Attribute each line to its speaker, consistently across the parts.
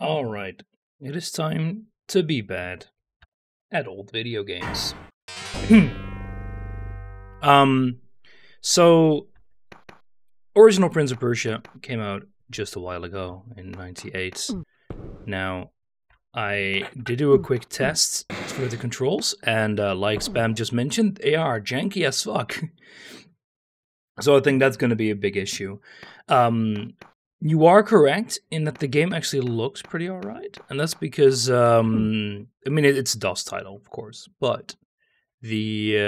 Speaker 1: Alright, it is time to be bad at old video games. So original Prince of Persia came out just a while ago in '98. Now, I did do a quick test for the controls, and like Spam just mentioned, they are janky as fuck. So I think that's going to be a big issue. You are correct in that the game actually looks pretty alright, and that's because, I mean, it's a DOS title, of course, but the,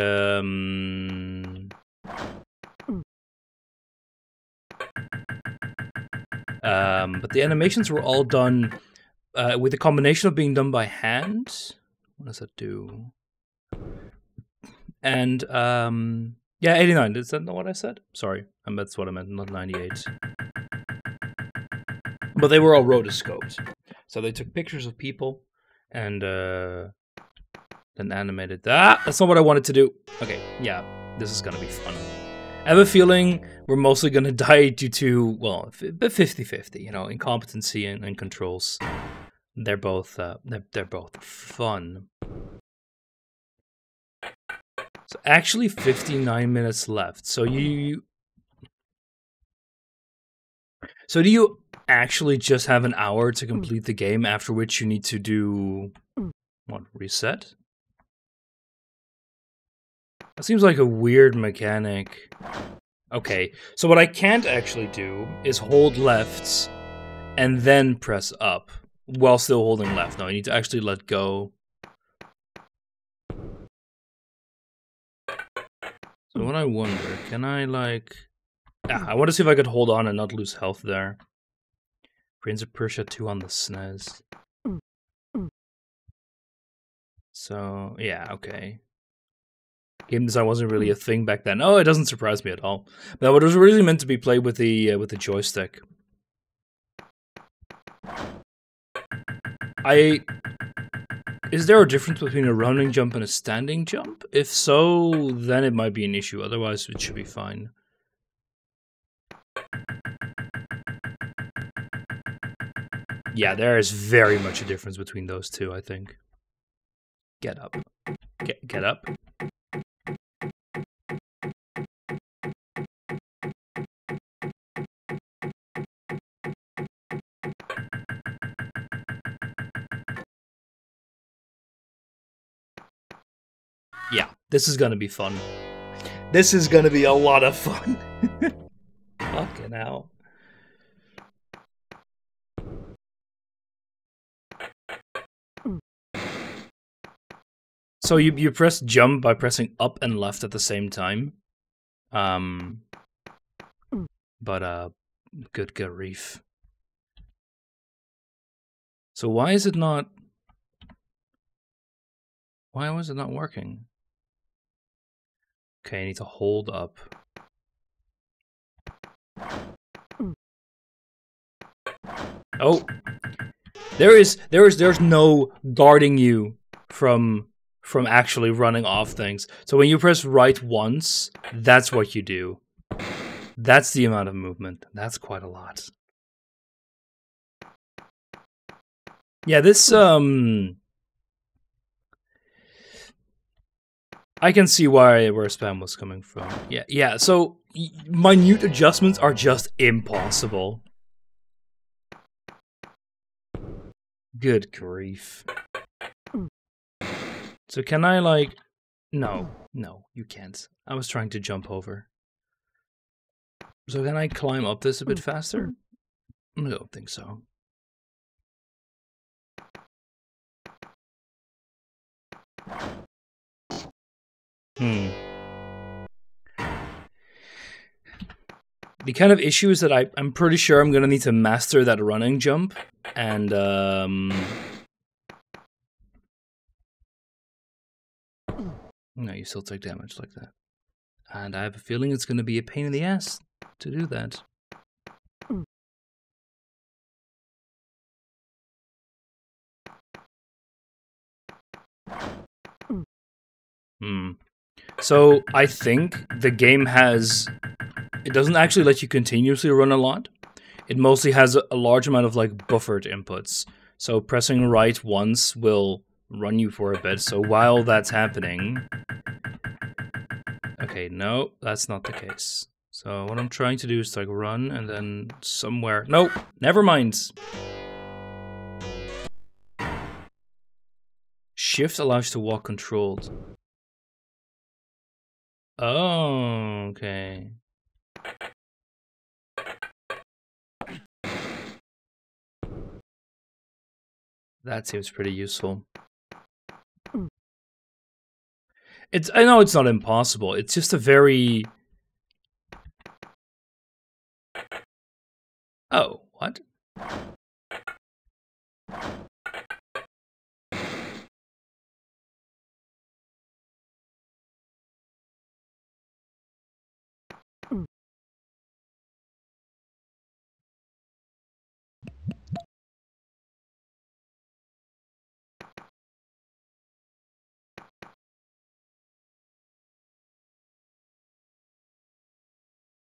Speaker 1: but the animations were all done with a combination of being done by hand. What does that do? And, yeah, 89, is that not what I said? Sorry, that's what I meant, not 98. But they were all rotoscoped. So they took pictures of people and then animated that. That's not what I wanted to do. Okay, yeah, this is gonna be fun. I have a feeling we're mostly gonna die due to, well, 50-50, you know, incompetency and controls. They're both fun. So actually 59 minutes left. So do you actually just have an hour to complete the game, after which you need to do what, reset? That seems like a weird mechanic. Okay, so what I can't actually do is hold left and then press up while still holding left. No, I need to actually let go. So what I wonder, can I like... I want to see if I could hold on and not lose health there. Prince of Persia 2 on the SNES. So, yeah, okay. Game design wasn't really a thing back then. Oh, it doesn't surprise me at all. But it was originally meant to be played with the joystick. Is there a difference between a running jump and a standing jump? If so, then it might be an issue. Otherwise, it should be fine. Yeah, there is very much a difference between those two, I think. Get up. Get up. Yeah, this is gonna be fun. This is gonna be a lot of fun. Fucking hell. So you press jump by pressing up and left at the same time. But good grief. So why is it not... Why was it not working? Okay, I need to hold up. Oh, there's no guarding you from actually running off things. So when you press right once, that's what you do. That's the amount of movement. That's quite a lot. Yeah, this I can see where Spam was coming from. Yeah, so minute adjustments are just impossible. Good grief. So can I, like... No, you can't. I was trying to jump over. So can I climb up this a bit faster? I don't think so. The kind of issue is that I'm pretty sure I'm gonna need to master that running jump, and no, you still take damage like that. And I have a feeling it's gonna be a pain in the ass to do that. So I think the game has... It doesn't actually let you continuously run a lot. it mostly has a large amount of like buffered inputs. So pressing right once will run you for a bit. So while that's happening... Okay, no, that's not the case. So what I'm trying to do is like run and then somewhere... Nope, never mind. Shift allows you to walk controlled. Oh, okay. That seems pretty useful. I know it's not impossible. It's just a very... Oh, what?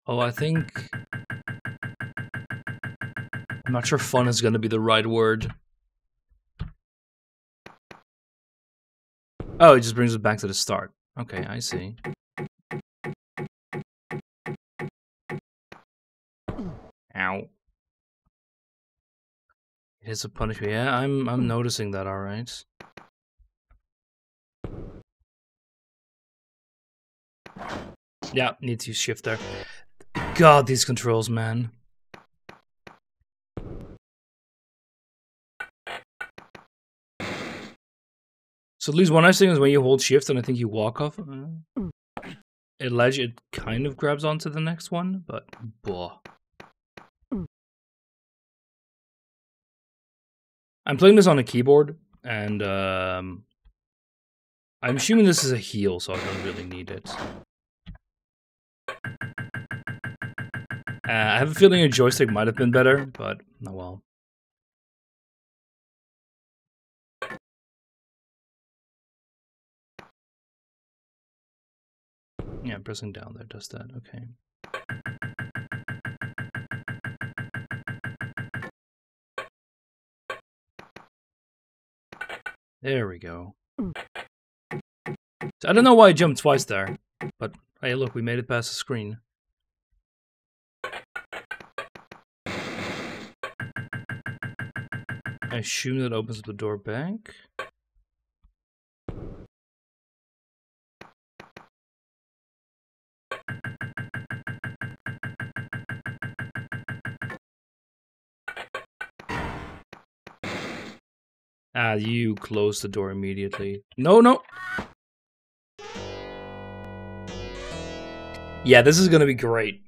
Speaker 1: Oh, I think... I'm not sure fun is going to be the right word. Oh, it just brings it back to the start. Okay, I see. Ow. It is a punishment. Yeah, I'm noticing that, alright. Yeah, need to use shift there. God, these controls, man. So at least one nice thing is when you hold shift and I think you walk off, it kind of grabs onto the next one, but blah. I'm playing this on a keyboard, and I'm assuming this is a heal, so I don't really need it. I have a feeling a joystick might have been better, but oh well. Yeah, pressing down there does that, okay. There we go. So I don't know why I jumped twice there, but hey look, we made it past the screen. I assume that opens the door back. Ah, you close the door immediately. No, no! Yeah, this is gonna be great.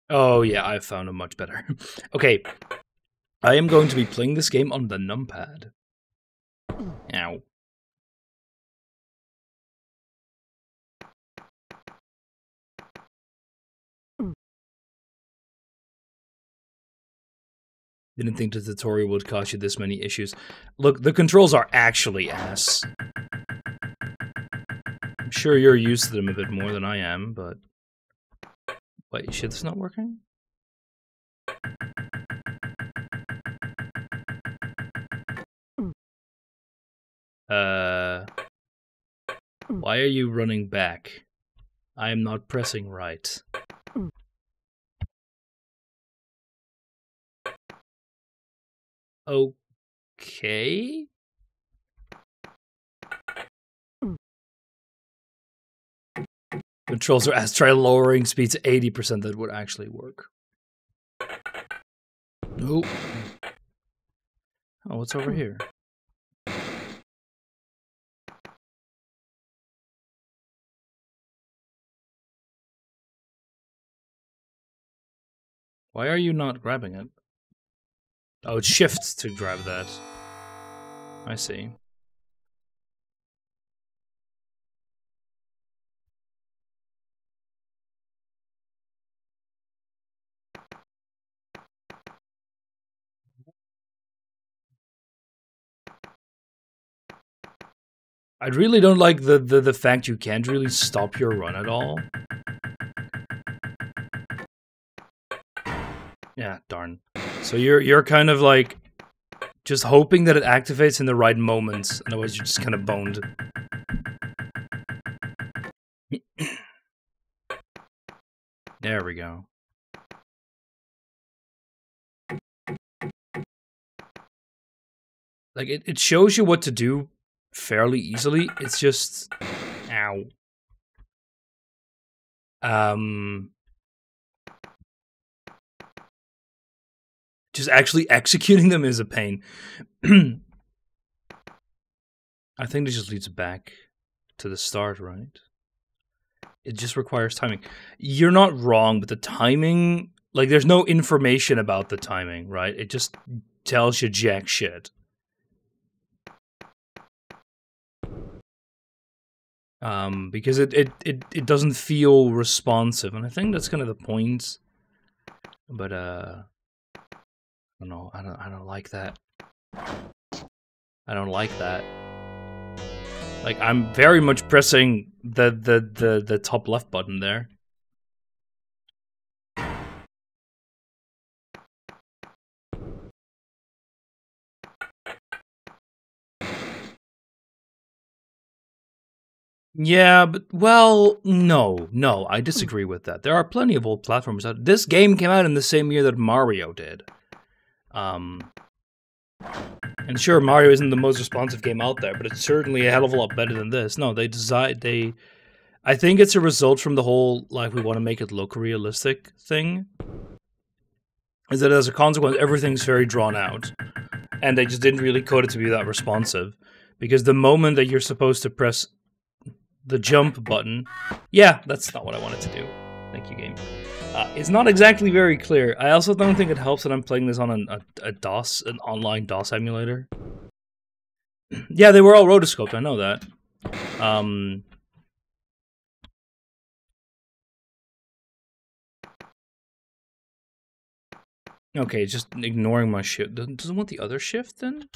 Speaker 1: Oh yeah, I found a much better. Okay, I am going to be playing this game on the numpad. Ow. Didn't think the tutorial would cause you this many issues. Look, the controls are actually ass. I'm sure you're used to them a bit more than I am, but... Wait, shit, this not working? Why are you running back? I am not pressing right. Okay? Controls are ass. Try lowering speed to 80%, that would actually work. Nope. Oh, what's over here? Why are you not grabbing it? Oh, it's shift to grab that. I see. I really don't like the fact you can't really stop your run at all. Yeah, darn. So you're kind of like just hoping that it activates in the right moments, otherwise you're just kind of boned. There we go. Like, it shows you what to do fairly easily. It's just... Ow. Just actually executing them is a pain. I think this just leads back to the start, right? It just requires timing. You're not wrong, but the timing... Like, there's no information about the timing, right? It just tells you jack shit. Because it doesn't feel responsive, and I think that's kind of the point. But I don't know. I don't like that. I don't like that. Like, I'm very much pressing the top left button there. Yeah, but, well, no, I disagree with that. There are plenty of old platformers out. This game came out in the same year that Mario did. And sure, Mario isn't the most responsive game out there, but it's certainly a hell of a lot better than this. No, I think it's a result from the whole, like, we want to make it look realistic thing. Is that as a consequence, everything's very drawn out. And they just didn't really code it to be that responsive. Because the moment that you're supposed to press the jump button... Yeah, that's not what I wanted to do. Thank you, game. It's not exactly very clear. I also don't think it helps that I'm playing this on an online DOS emulator. Yeah, they were all rotoscoped, I know that. Okay, just ignoring my shift. Doesn't want the other shift, then?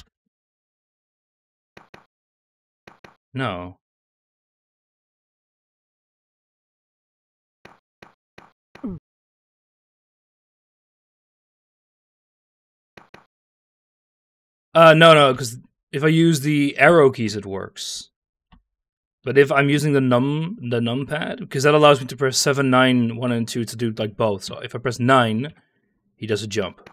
Speaker 1: No. No, because if I use the arrow keys, it works. But if I'm using the numpad, because that allows me to press 7, 9, 1, and 2 to do, like, both. So if I press 9, he does a jump.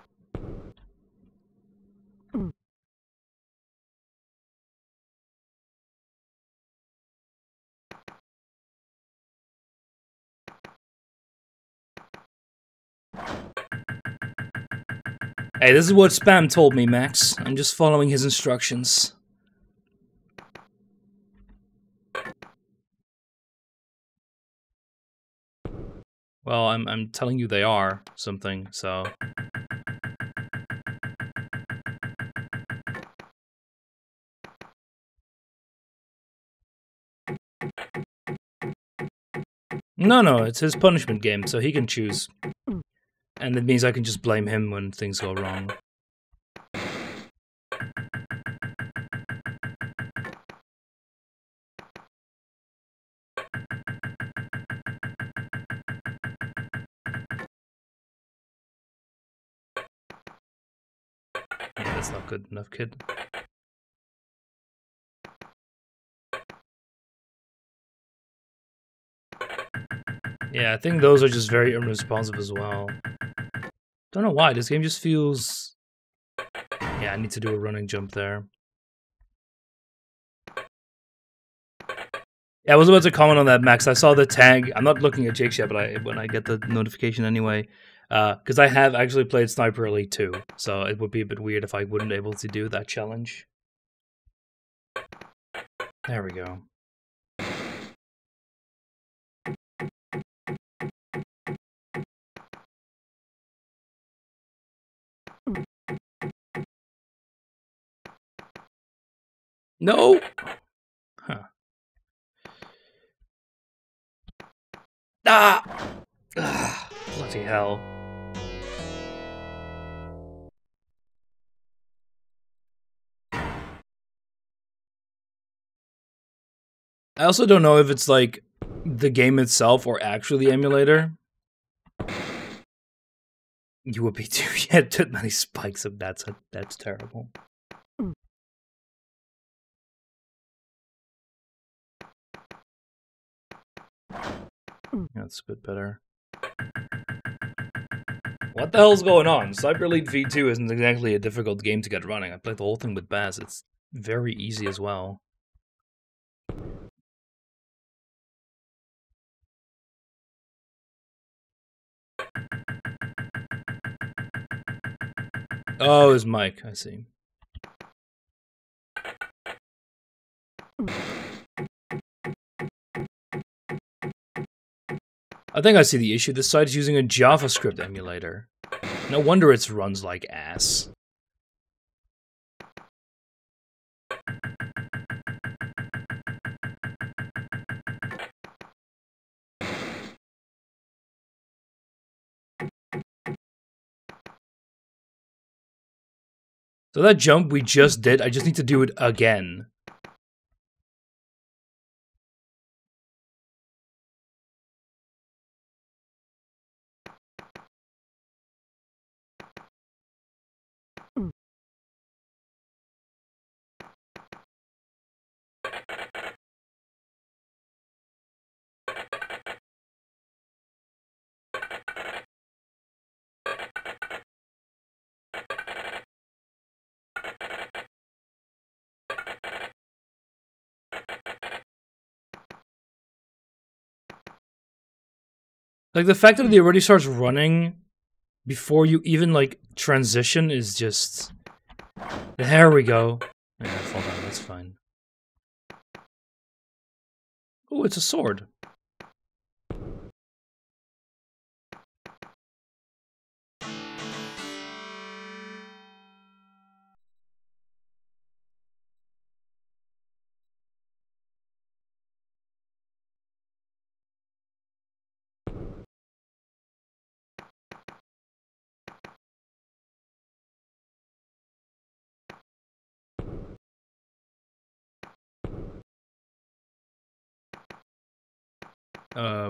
Speaker 1: Hey, this is what Spam told me, Max. I'm just following his instructions. Well, I'm telling you they are something, so... No, it's his punishment game, so he can choose. And it means I can just blame him when things go wrong. Yeah, that's not good enough, kid. Yeah, I think those are just very unresponsive as well. Don't know why, this game just feels... Yeah, I need to do a running jump there. Yeah, I was about to comment on that, Max. I saw the tag. I'm not looking at Jake's yet, but when I get the notification anyway. Because I have actually played Sniper Elite 2, so it would be a bit weird if I wouldn't be able to do that challenge. There we go. No! Huh. Ah! Bloody hell. I also don't know if it's like the game itself or actually the emulator. You would be too. You had too many spikes of that's terrible. That's a bit better. What the hell's going on? Cyber Elite V2 isn't exactly a difficult game to get running. I played the whole thing with Baz. It's very easy as well. Oh, it's Mike. I see. I think I see the issue. This site is using a JavaScript emulator. No wonder it runs like ass. So that jump we just did, I just need to do it again. Like, the fact that it already starts running before you even, like, transition is just... There we go. Yeah, fall down, that's fine. Oh, it's a sword.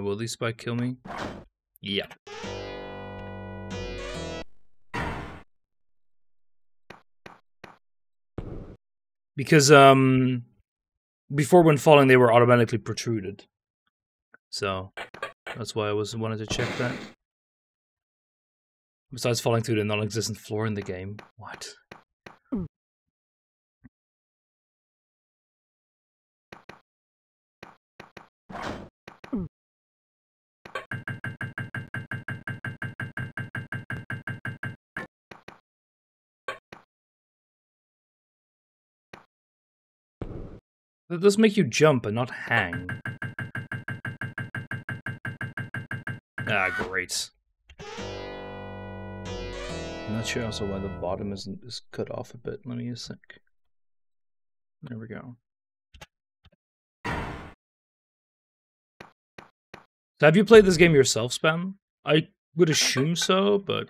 Speaker 1: Will these spike kill me? Yeah. Because, before when falling, they were automatically protruded. So, that's why I wanted to check that. Besides falling through the non-existent floor in the game. What? That does make you jump and not hang. Ah, great. I'm not sure also why the bottom is cut off a bit. Let me a sec. There we go. So have you played this game yourself, Spam? I would assume so, but...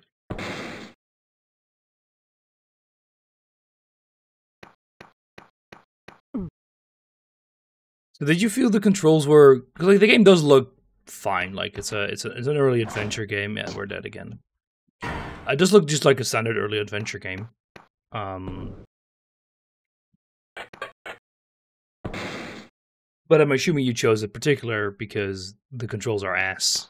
Speaker 1: So did you feel the controls were... Because like, the game does look fine. Like, it's an early adventure game. Yeah, we're dead again. It does look just like a standard early adventure game. But I'm assuming you chose it particular because the controls are ass.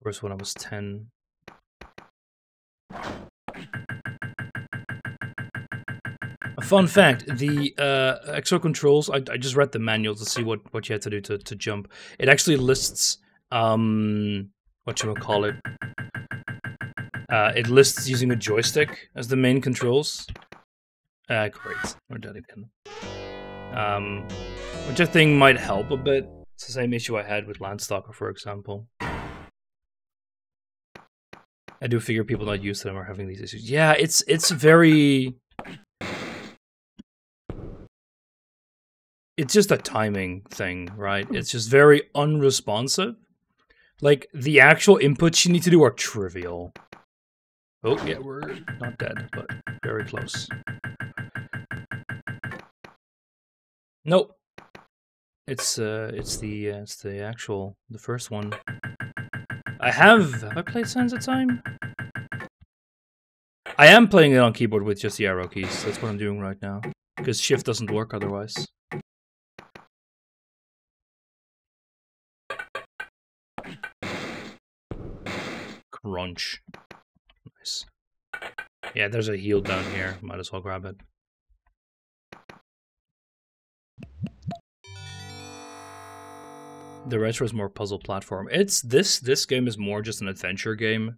Speaker 1: Whereas when I was 10... A fun fact, the exo controls, I just read the manual to see what you had to do to jump. It actually lists, whatchamacallit, it lists using a joystick as the main controls. Great, we're dead again. Which I think might help a bit. It's the same issue I had with Landstalker, for example. I do figure people not used to them are having these issues. Yeah, it's very... It's just a timing thing, right? It's just very unresponsive. Like, the actual inputs you need to do are trivial. Oh, yeah, we're not dead, but very close. Nope. It's the first one. Have I played Sands of Time? I am playing it on keyboard with just the arrow keys. That's what I'm doing right now. Because shift doesn't work otherwise. Crunch. Nice. Yeah, there's a heal down here. Might as well grab it. The Retro is more puzzle platform. It's this game is more just an adventure game.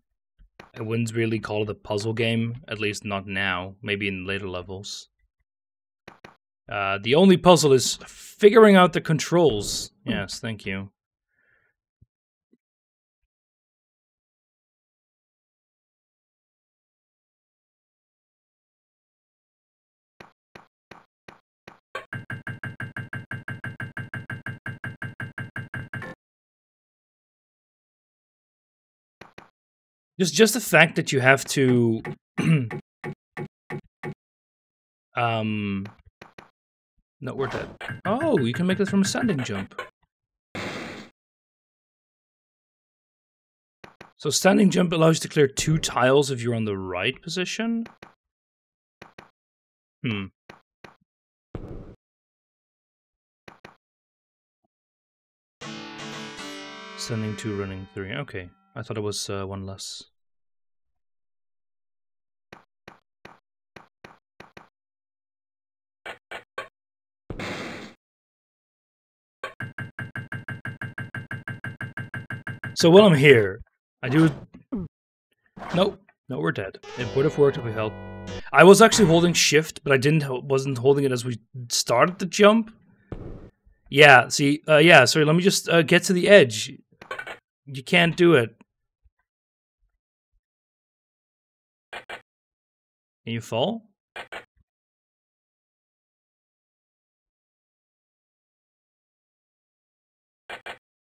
Speaker 1: I wouldn't really call it a puzzle game, at least not now. Maybe in later levels. The only puzzle is figuring out the controls. Yes, thank you. Just the fact that you have to no, we're dead. Oh, you can make this from a standing jump. So standing jump allows you to clear 2 tiles if you're on the right position. Standing 2, running 3. Okay, I thought it was 1 less. So while I'm here, I do... Nope. No, we're dead. It would have worked if we held... I was actually holding shift, but I wasn't holding it as we started the jump. Yeah, see, yeah, sorry, let me just get to the edge. You can't do it. Can you fall?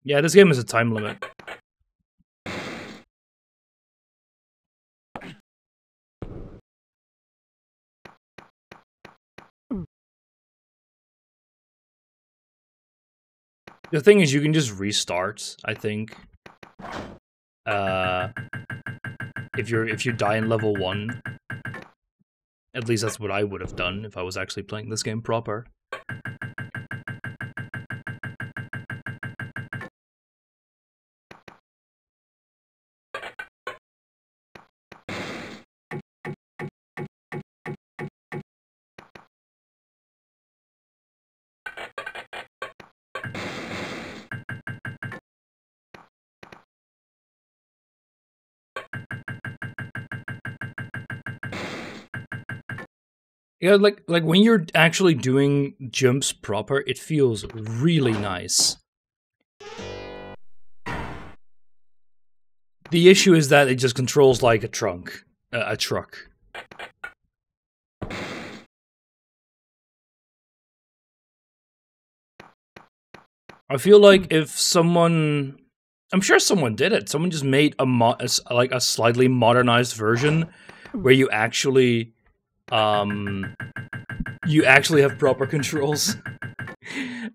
Speaker 1: Yeah, this game has a time limit. The thing is, you can just restart, I think. If you die in level 1. At least that's what I would have done if I was actually playing this game proper. Yeah, like when you're actually doing jumps proper, it feels really nice. The issue is that it just controls like a truck. I feel like if someone, I'm sure someone did it. Someone just made a slightly modernized version where you actually have proper controls.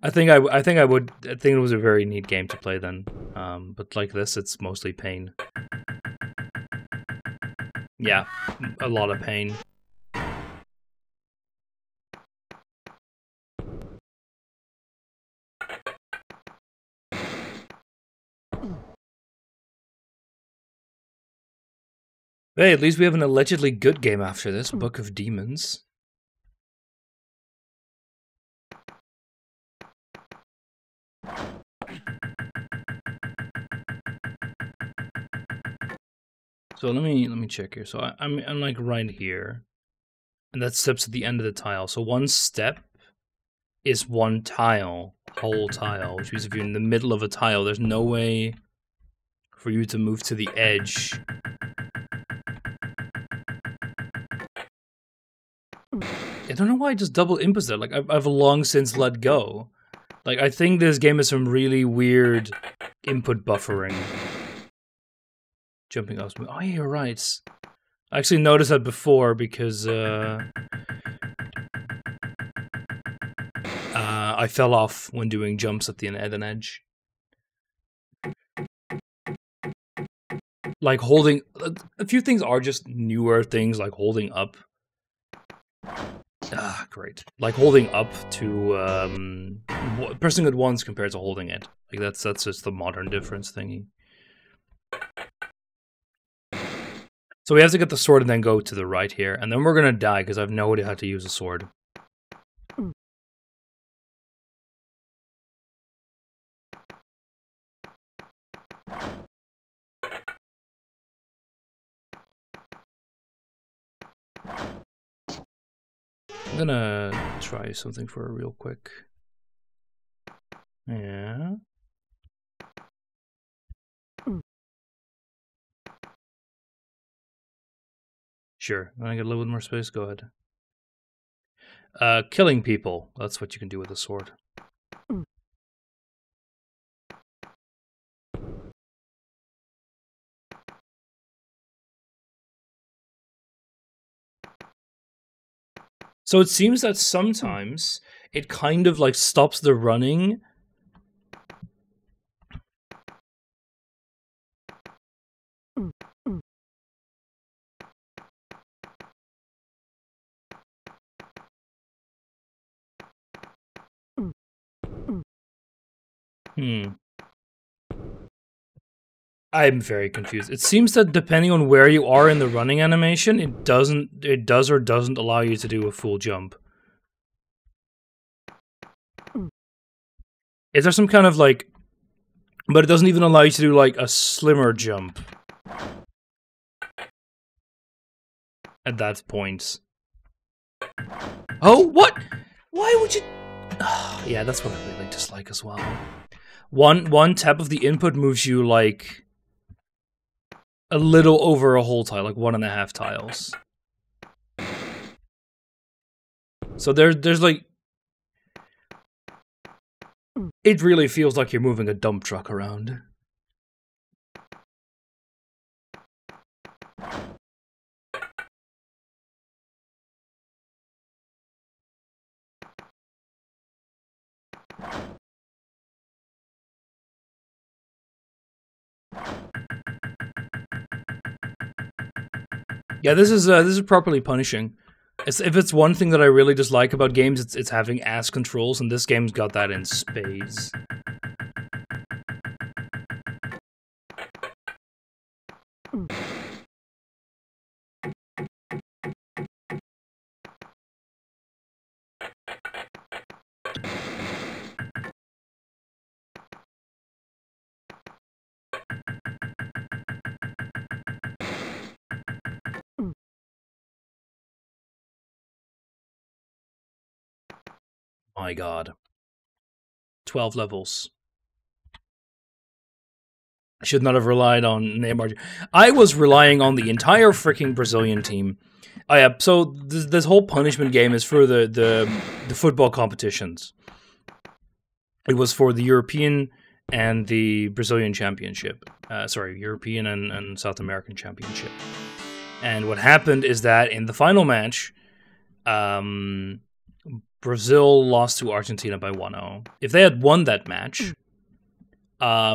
Speaker 1: I think it was a very neat game to play then. But like this, it's mostly pain. Yeah, a lot of pain. Hey, at least we have an allegedly good game after this, Book of Demons. So let me check here. So I'm like right here, and that steps at the end of the tile. So one step is one tile, whole tile, which means if you're in the middle of a tile, there's no way for you to move to the edge. I don't know why I just double inputs there. Like I've long since let go. Like I think this game has some really weird input buffering. Jumping off. Oh, you're right. I actually noticed that I fell off when doing jumps at an edge. Like holding... A few things are just newer things, like holding up. Ah, great. Like holding up to... pressing it once compared to holding it. Like that's just the modern difference thingy. So we have to get the sword and then go to the right here. And then we're gonna die, because I have no idea how to use a sword. I'm gonna try something for a real quick. Yeah. Sure. When I get a little bit more space, go ahead. Killing people. That's what you can do with a sword. So it seems that sometimes it kind of like stops the running. I'm very confused. It seems that depending on where you are in the running animation, it does or doesn't allow you to do a full jump. Is there some kind of like... But it doesn't even allow you to do like a slimmer jump. At that point. Oh, what? Why would you... yeah, that's what I really dislike as well. One tap of the input moves you like... a little over a whole tile, like 1.5 tiles. So there's like... It really feels like you're moving a dump truck around. Yeah, this is properly punishing. If it's one thing that I really dislike about games, it's having ass controls, and this game's got that in spades. My god. 12 levels. I should not have relied on Neymar. I was relying on the entire freaking Brazilian team. So this whole punishment game is for the football competitions. It was for the European and the Brazilian Championship. Sorry, European and South American Championship. And what happened is that in the final match, Brazil lost to Argentina by 1-0. If they had won that match, I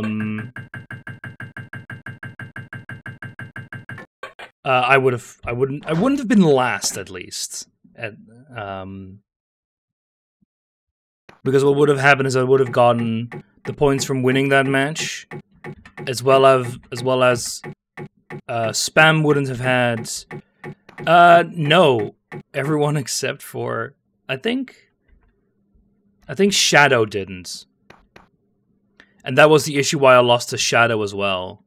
Speaker 1: wouldn't have been last, at least. Because what would have happened is I would have gotten the points from winning that match, as well as Spam wouldn't have had. No, everyone except for I think Shadow didn't, and that was the issue why I lost to Shadow as well.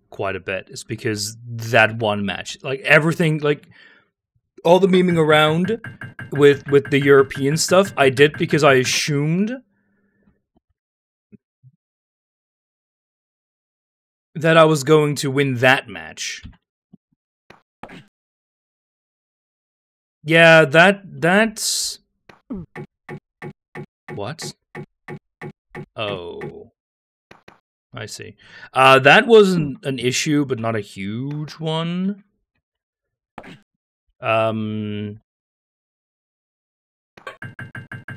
Speaker 1: Quite a bit. It's because that one match, like everything, like all the memeing around with the European stuff, I did because I assumed that I was going to win that match. Yeah, that's... What? Oh. I see. That wasn't an issue, but not a huge one.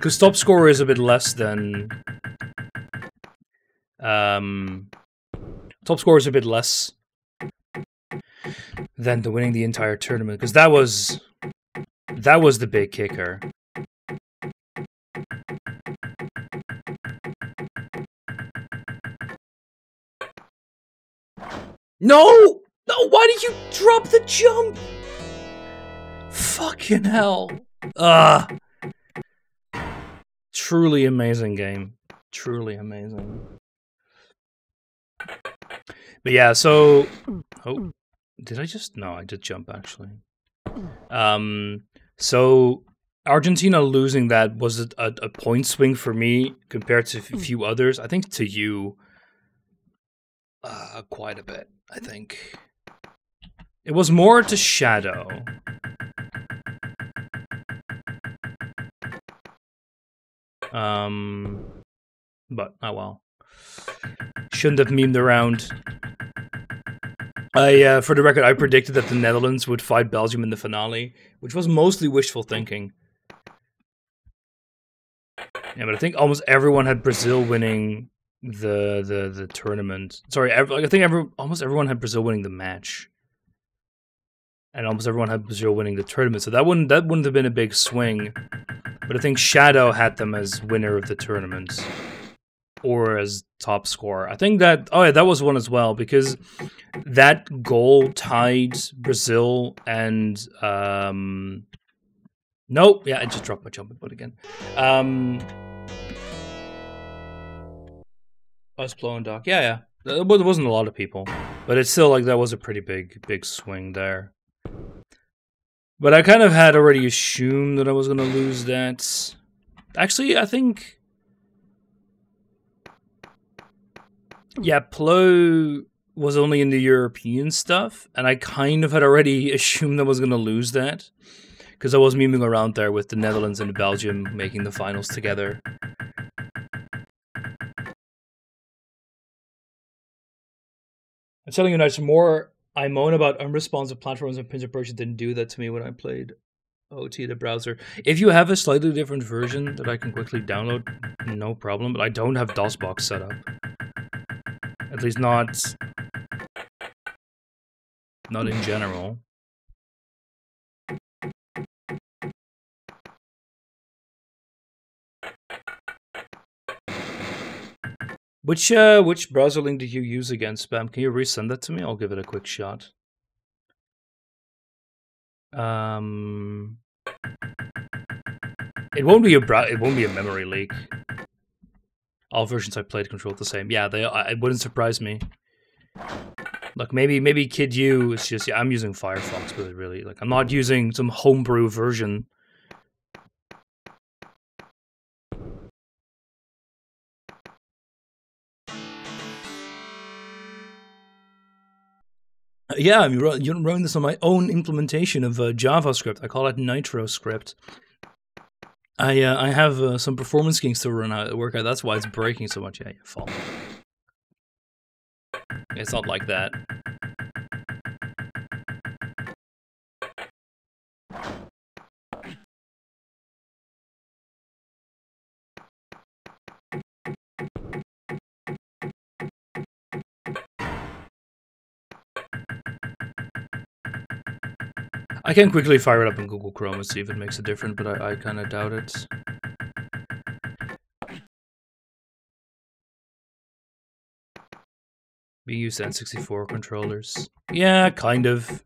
Speaker 1: Because top score is a bit less than... top score is a bit less than the winning the entire tournament. Because that was the big kicker. No! No, why did you drop the jump? Fucking hell. Truly amazing game. Truly amazing. But yeah, so... Oh, did I just... No, I did jump, actually. So, Argentina losing that was a point swing for me compared to a few others. I think to you... quite a bit, I think. It was more to Shadow. But, oh well. Shouldn't have memed around. For the record, I predicted that the Netherlands would fight Belgium in the finale, which was mostly wishful thinking. Yeah, but I think almost everyone had Brazil winning the tournament. Sorry, I think almost everyone had Brazil winning the match, and almost everyone had Brazil winning the tournament. So that wouldn't have been a big swing. But I think Shadow had them as winner of the tournament, or as top scorer. I think that that was one as well, because that goal tied Brazil and nope, yeah, I just dropped my jumping foot again. Us blowing dock, yeah. There wasn't a lot of people, but it's still like that was a pretty big swing there. But I kind of had already assumed that I was gonna lose that. Actually, I think, yeah, Plo was only in the European stuff, and I kind of had already assumed I was gonna lose that, because I was memeing around there with the Netherlands and Belgium making the finals together. I'm telling you, now, more I moan about unresponsive platforms, and Prince of Persia didn't do that to me when I played OT, the browser. If you have a slightly different version that I can quickly download, no problem, but I don't have DOSBox set up. At least not in general. Which browser link did you use again, Spam? Can you resend that to me? I'll give it a quick shot. It won't be a memory leak. All versions I played controlled the same. Yeah, it wouldn't surprise me. Look, maybe Kid U is just, yeah, I'm using Firefox, but really, like, I'm not using some homebrew version. Yeah, I'm running this on my own implementation of JavaScript. I call it NitroScript. I have some performance kinks to work out. That's why it's breaking so much. Yeah, you fall. It's not like that. I can quickly fire it up in Google Chrome and see if it makes a difference, but I kind of doubt it. We use N64 controllers. Yeah, kind of.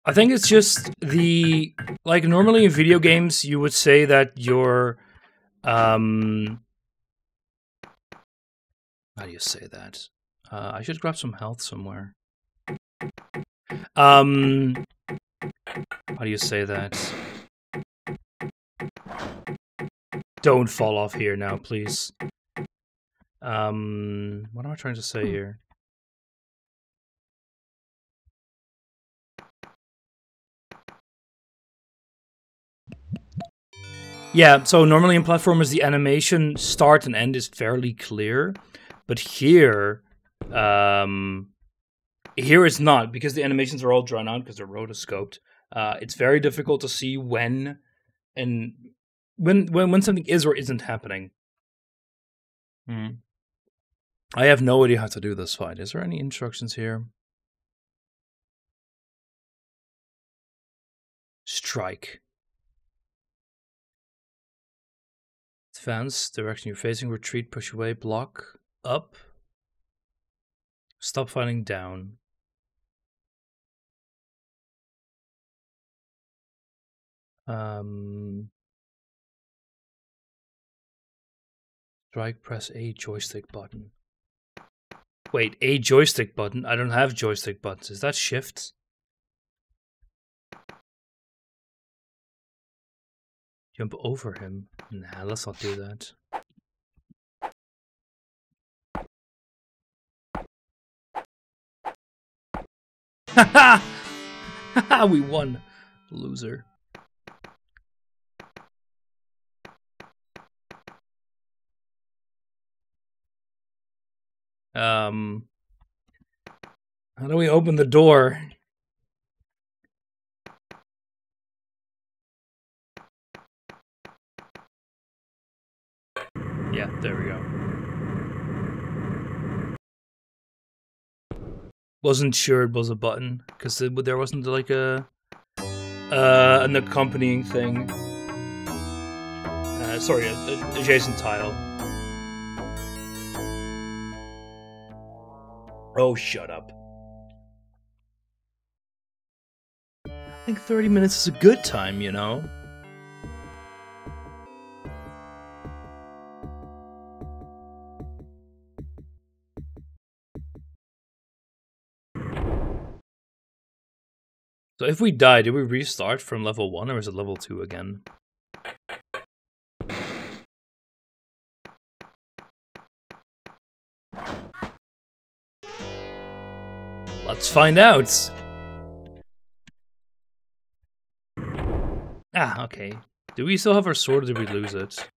Speaker 1: I think it's just the, like, normally in video games you would say that your how do you say that? I should grab some health somewhere. How do you say that? Don't fall off here now, please. What am I trying to say here? Yeah, so normally in platformers the animation start and end is fairly clear, but here Here it's not, because the animations are all drawn out because they're rotoscoped. It's very difficult to see when something is or isn't happening. I have no idea how to do this fight. Is there any instructions here? Strike. Advance, direction you're facing, retreat, push away, block, up. Stop fighting, down. Strike, press A joystick button. Wait, A joystick button? I don't have joystick buttons. Is that shift? Jump over him? Nah, let's not do that. Haha! We won. Loser. How do we open the door? Yeah, there we go. Wasn't sure it was a button, because there wasn't like an accompanying thing. Sorry, an adjacent tile. Oh, shut up. I think 30 minutes is a good time, you know? So if we die, do we restart from level 1 or is it level 2 again? Let's find out! Ah, okay. Do we still have our sword or did we lose it?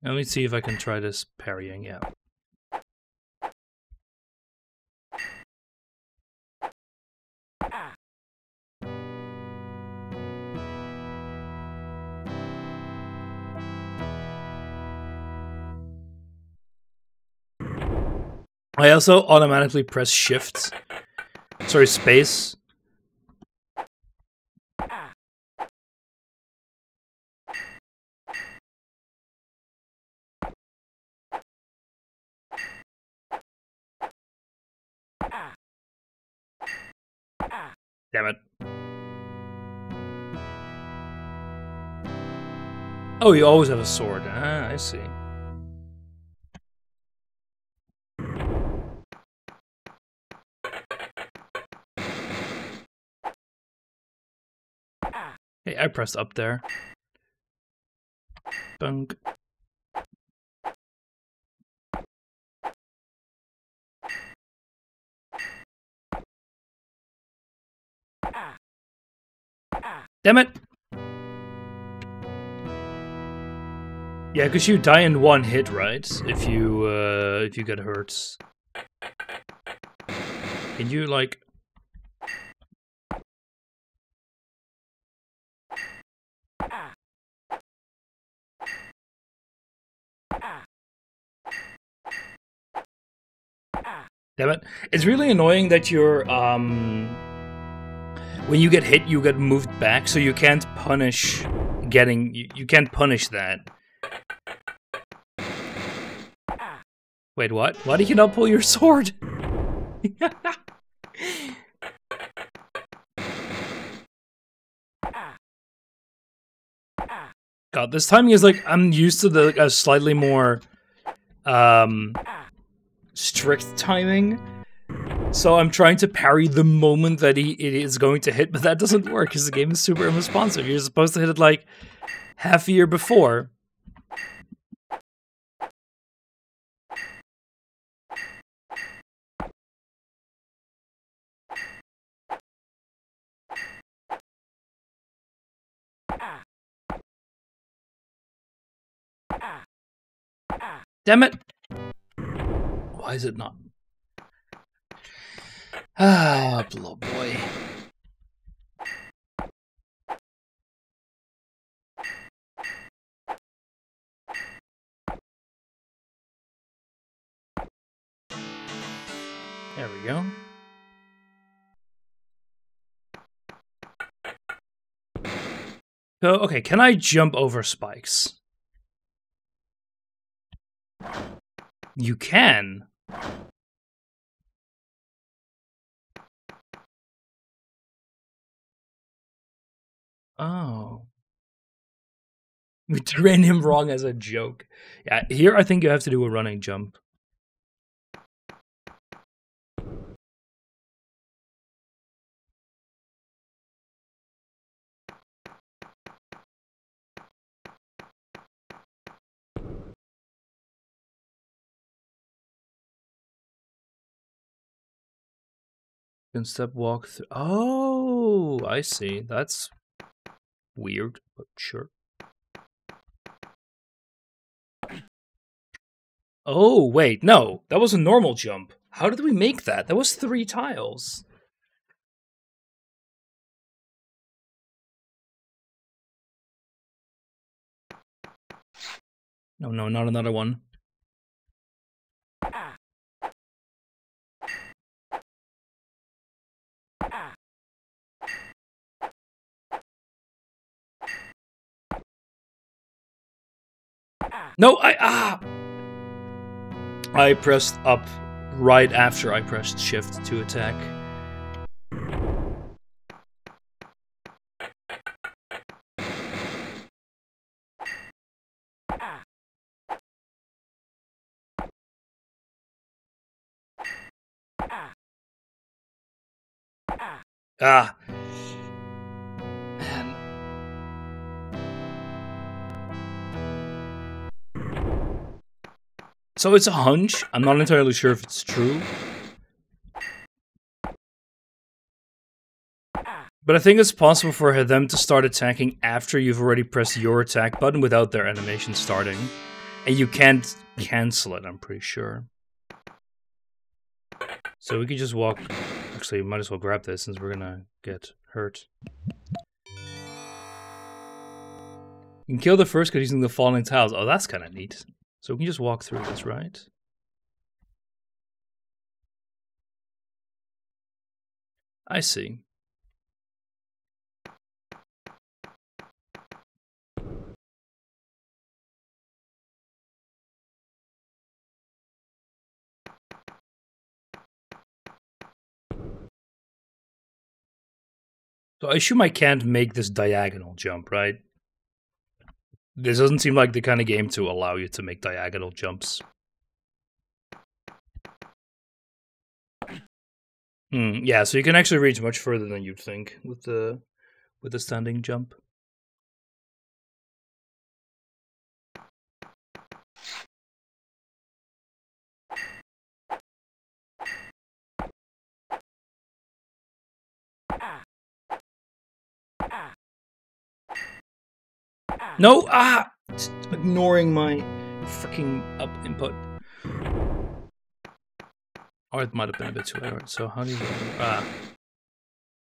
Speaker 1: Let me see if I can try this parrying, yeah. I also automatically press shift. Sorry, space. Damn it. Oh, you always have a sword. Ah, I see. Hey, I pressed up there. Bunk. Damn it! Yeah, because you die in one hit, right? If you get hurt. Can you, like... Damn it. It's really annoying that you're, when you get hit, you get moved back, so you can't punish getting... You can't punish that. Wait, what? Why did you not pull your sword? God, this timing is like... I'm used to the slightly more... strict timing. So I'm trying to parry the moment that it is going to hit, but that doesn't work because the game is super unresponsive. You're supposed to hit it like half a year before. Damn it! Why is it not? Ah, blow boy. There we go. So, okay, can I jump over spikes? You can. Oh. We trained him wrong as a joke. Yeah, here I think you have to do a running jump. Can step walk through. Oh, I see. That's weird, but sure. Oh, wait, no. That was a normal jump. How did we make that? That was 3 tiles. No, not another one. No, I pressed up right after I pressed shift to attack. Ah. Man. So it's a hunch. I'm not entirely sure if it's true. But I think it's possible for them to start attacking after you've already pressed your attack button without their animation starting. And you can't cancel it, I'm pretty sure. So we could just walk... Actually, we might as well grab this since we're gonna get hurt. You can kill the first guy using the falling tiles. Oh, that's kind of neat. So we can just walk through this, right? I see. So I assume I can't make this diagonal jump, right? This doesn't seem like the kind of game to allow you to make diagonal jumps. Yeah, so you can actually reach much further than you'd think with the standing jump. No! Ah! It's ignoring my freaking up input. Or it might have been a bit too late. So how do you...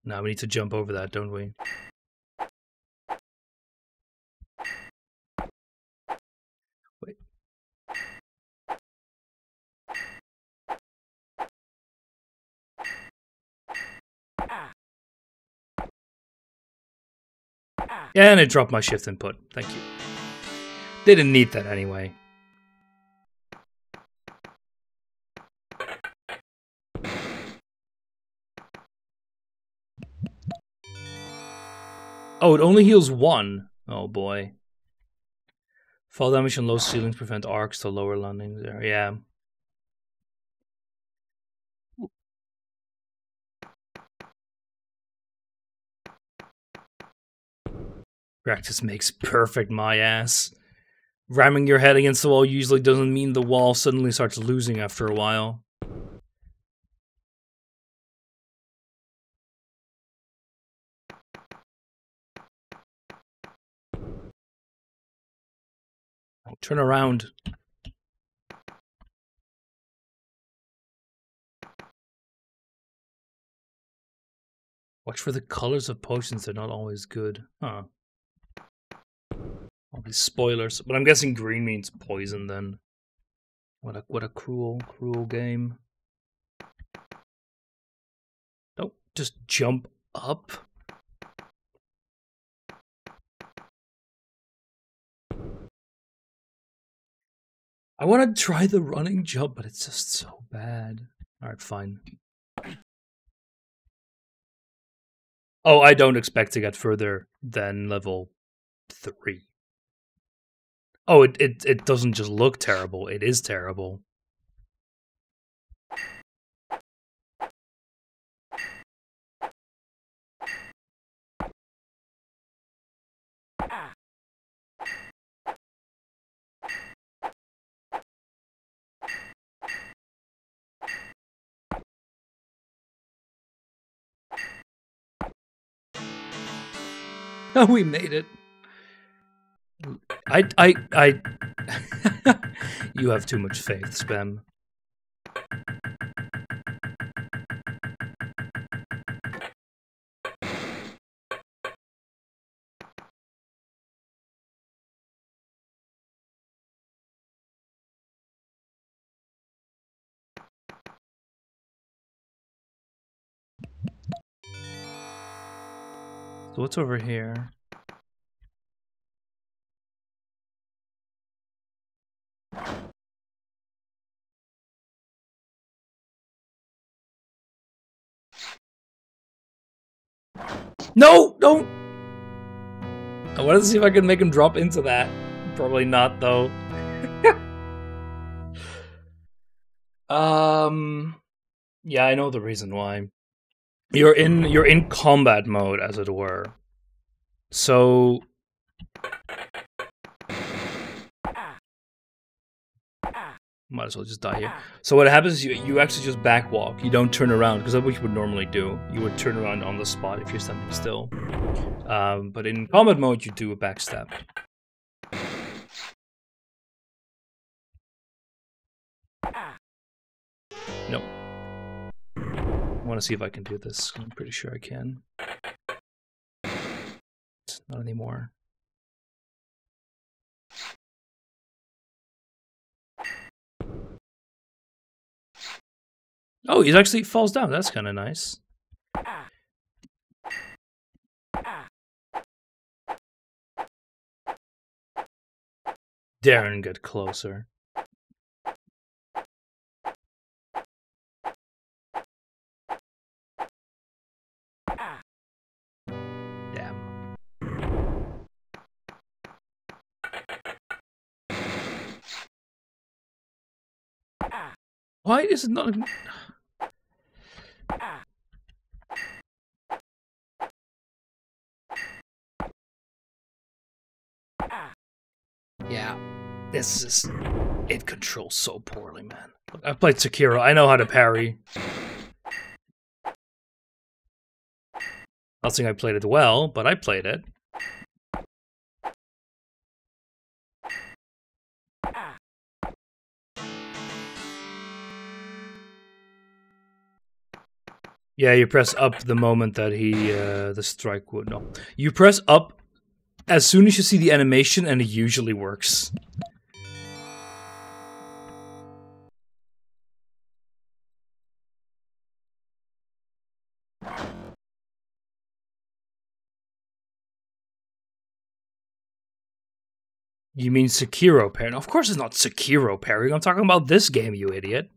Speaker 1: Now we need to jump over that, don't we? Wait. Yeah, and it dropped my shift input. Thank you. Didn't need that anyway. Oh, it only heals 1. Oh boy. Fall damage and low ceilings prevent arcs to lower landings there. Yeah. Practice makes perfect, my ass. Ramming your head against the wall usually doesn't mean the wall suddenly starts losing after a while. Oh, turn around. Watch for the colors of potions, they're not always good. Huh. All these spoilers. But I'm guessing green means poison then. What a cruel game. Don't just jump up. I want to try the running jump, but it's just so bad. Alright, fine. Oh, I don't expect to get further than level 3. Oh, it doesn't just look terrible, it is terrible. Oh, we made it. I You have too much faith, Spam. So what's over here? No, don't! I wanted to see if I could make him drop into that. Probably not, though. Yeah, I know the reason why. You're in combat mode, as it were. So might as well just die here. So what happens is you actually just backwalk. You don't turn around, because that's what you would normally do. You would turn around on the spot if you're standing still. But in combat mode, you do a backstep. No. I want to see if I can do this. I'm pretty sure I can. Not anymore. Oh, he actually falls down. That's kind of nice. Darren, get closer. Damn. Why is it not... Yeah, this is... It controls so poorly, man. Look, I've played Sekiro. I know how to parry. Not saying I played it well, but I played it. Yeah, you press up the moment that he, the strike would... No. You press up as soon as you see the animation, and it usually works. You mean Sekiro parrying? Of course it's not Sekiro parrying. I'm talking about this game, you idiot.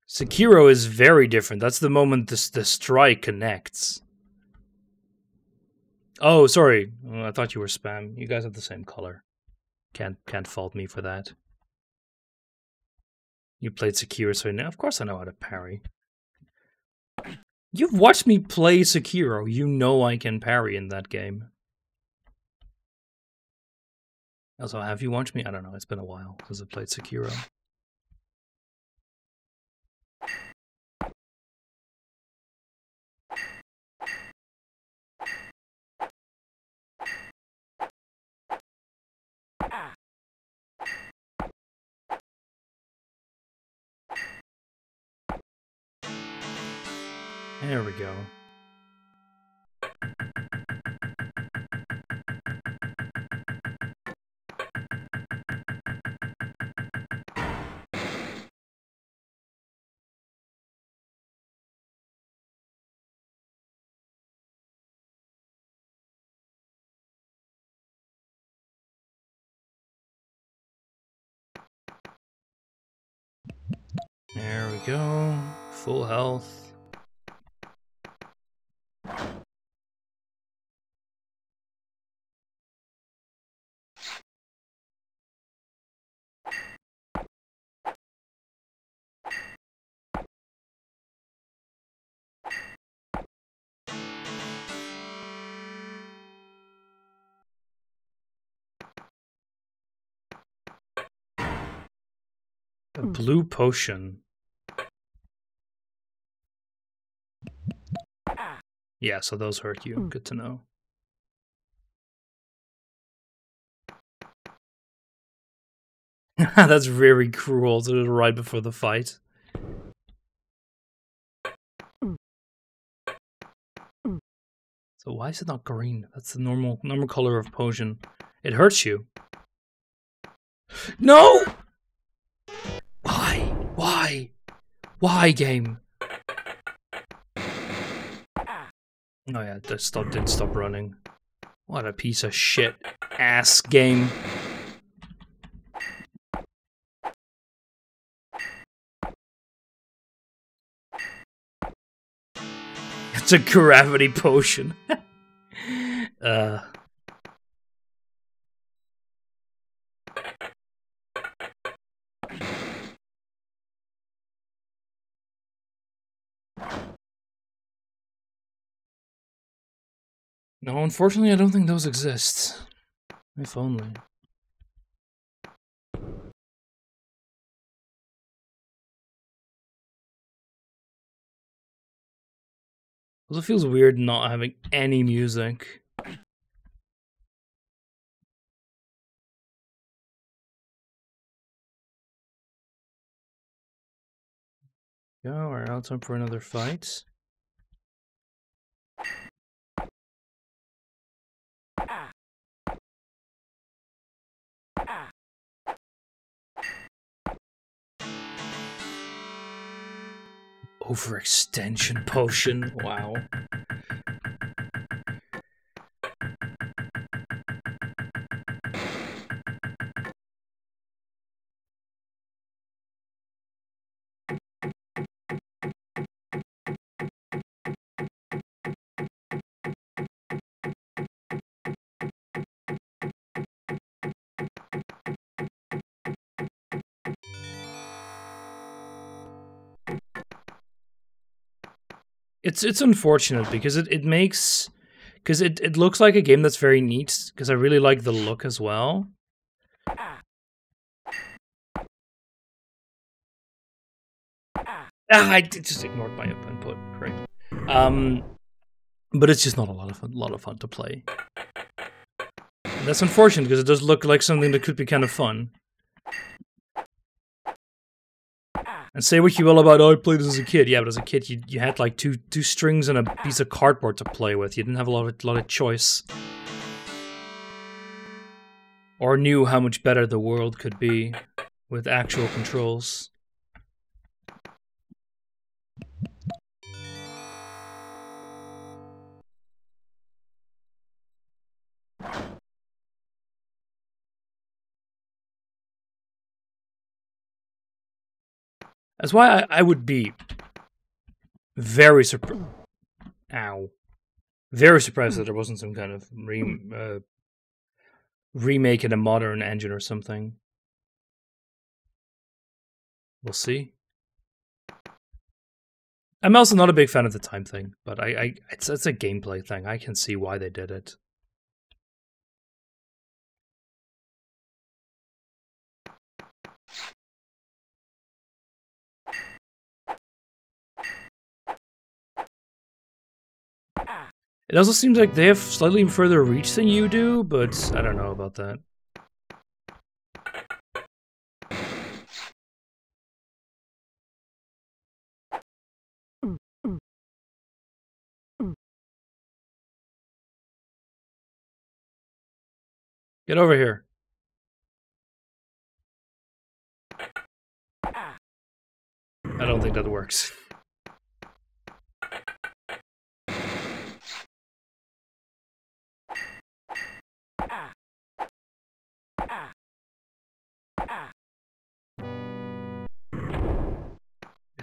Speaker 1: Sekiro is very different. That's the moment the strike connects. Oh, sorry. I thought you were Spam. You guys have the same color. Can't fault me for that. You played Sekiro, so now of course I know how to parry. You've watched me play Sekiro. You know I can parry in that game. Also, have you watched me? I don't know. It's been a while since I played Sekiro. There we go. There we go. Full health. A blue potion. Yeah, so those hurt you. Good to know. That's very cruel to do it right before the fight. So why is it not green? That's the normal color of potion. It hurts you. No! Why? Why? Why, game? Oh yeah, didn't stop running. What a piece of shit ass game. It's a gravity potion. No, unfortunately, I don't think those exist. If only. Also feels weird not having any music. Yeah, we're out time for another fight. Overextension potion. Wow. It's unfortunate because it makes, because it looks like a game that's very neat, because I really like the look as well. I just ignored my input. Great. But it's just not a lot of fun to play. And that's unfortunate because it does look like something that could be kind of fun. And say what you will about, oh, I played this as a kid. Yeah, but as a kid, you had like two strings and a piece of cardboard to play with. You didn't have a lot of choice. Or knew how much better the world could be with actual controls. That's why I would be very surprised. Ow. Very surprised that there wasn't some kind of remake in a modern engine or something. We'll see. I'm also not a big fan of the time thing, but it's a gameplay thing. I can see why they did it. It also seems like they have slightly further reach than you do, but I don't know about that. Get over here. I don't think that works.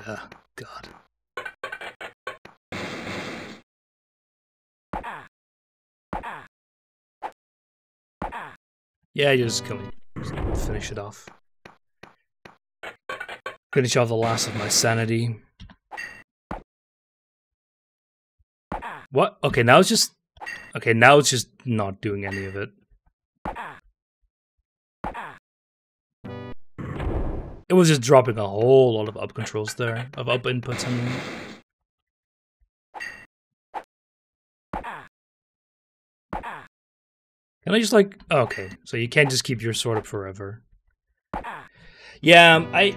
Speaker 1: God. Yeah, just kill me. Just finish it off. Finish off the last of my sanity. What? Okay, now it's just... Okay, now it's just not doing any of it. It was just dropping a whole lot of up controls there. Of up inputs, I mean. Can I just like... Okay, so you can't just keep your sword up forever. Yeah, I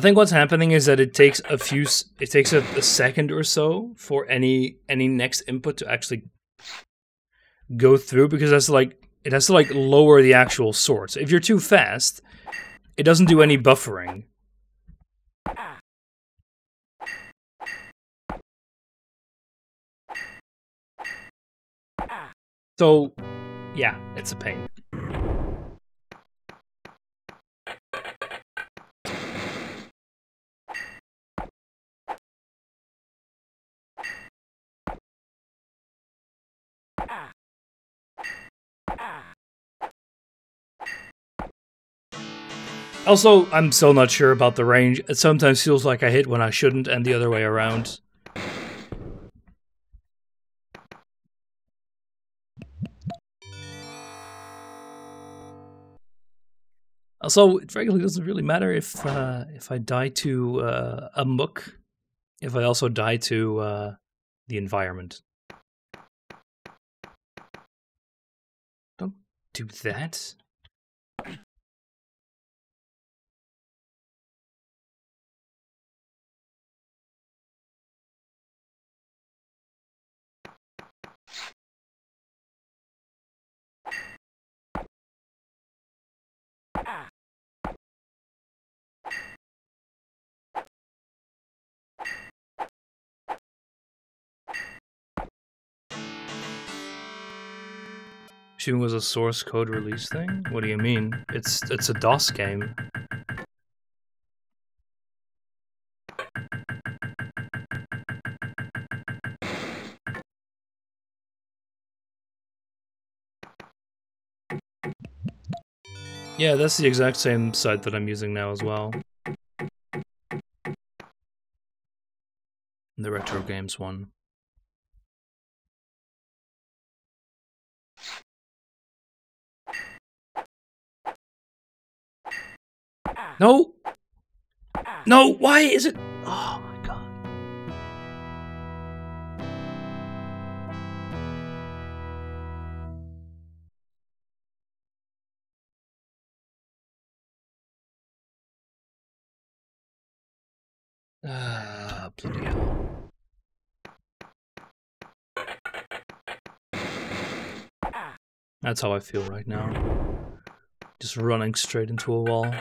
Speaker 1: think what's happening is that it takes a second or so for any next input to actually go through, because it has to like lower the actual sword. So if you're too fast, it doesn't do any buffering. So, yeah, it's a pain. Also, I'm still not sure about the range. It sometimes feels like I hit when I shouldn't, and the other way around. Also, it frankly doesn't really matter if I die to a muck, if I also die to the environment. Don't do that. Assuming it was a source code release thing? What do you mean? It's a DOS game. Yeah, that's the exact same site that I'm using now as well. The Retro Games one. No! No, why is it? Oh my god. Ah, bloody hell. That's how I feel right now. Just running straight into a wall.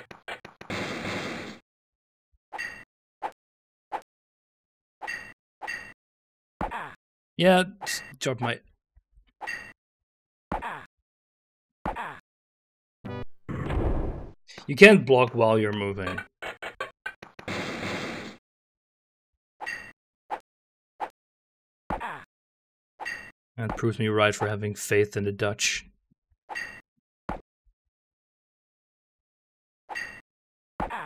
Speaker 1: Yeah, just drop my... You can't block while you're moving. That proves me right for having faith in the Dutch.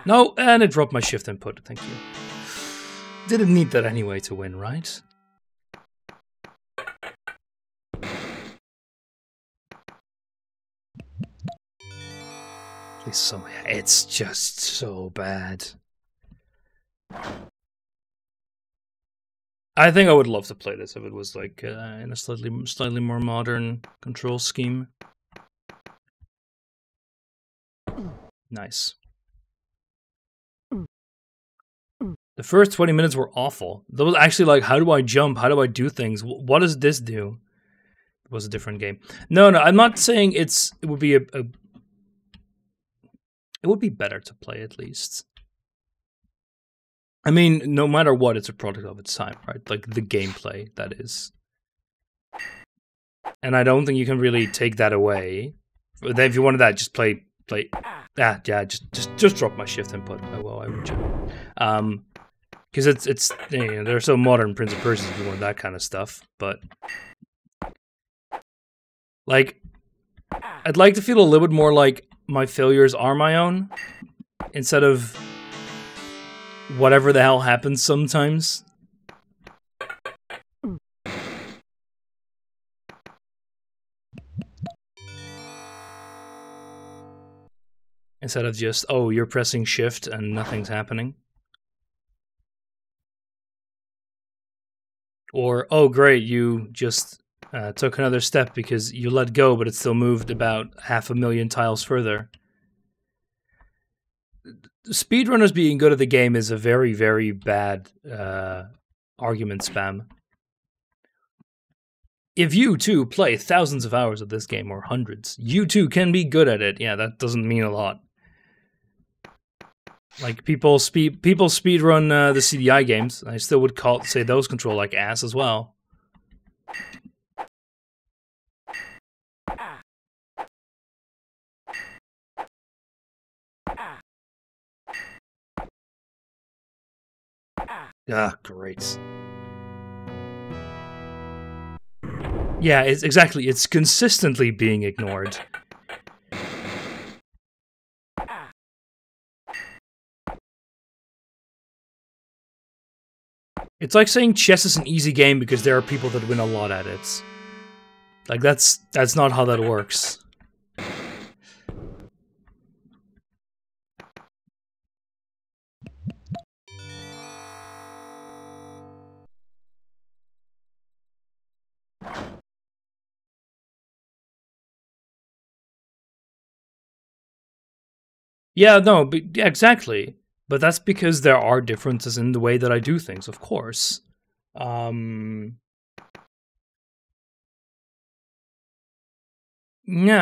Speaker 1: No, and it dropped my shift input, thank you. Didn't need that anyway to win, right? Please, it's just so bad. I think I would love to play this if it was like in a slightly more modern control scheme. Nice. The first 20 minutes were awful. That was actually like, how do I jump? How do I do things? What does this do? It was a different game. No, I'm not saying it would be it would be better to play at least. I mean, no matter what, it's a product of its time, right? Like the gameplay, that is. And I don't think you can really take that away. If you wanted that, just play like yeah, just drop my shift input. Well, I would you. Because it's you know, they're so modern. Prince of Persia if you want that kind of stuff, but like I'd like to feel a little bit more like my failures are my own instead of whatever the hell happens sometimes. Instead of just, oh, you're pressing shift and nothing's happening. Or, oh, great, you just took another step because you let go, but it still moved about 500,000 tiles further. Speedrunners being good at the game is a very, very bad argument spam. If you, too, play thousands of hours of this game, or hundreds, you, too, can be good at it. Yeah, that doesn't mean a lot. Like, people speedrun the CDI games. I still would say those control like ass as well. Ah, great. Yeah, it's exactly. It's consistently being ignored. It's like saying chess is an easy game because there are people that win a lot at it. Like, that's not how that works. Yeah, no, but, yeah, exactly. But that's because there are differences in the way that I do things, of course. Yeah,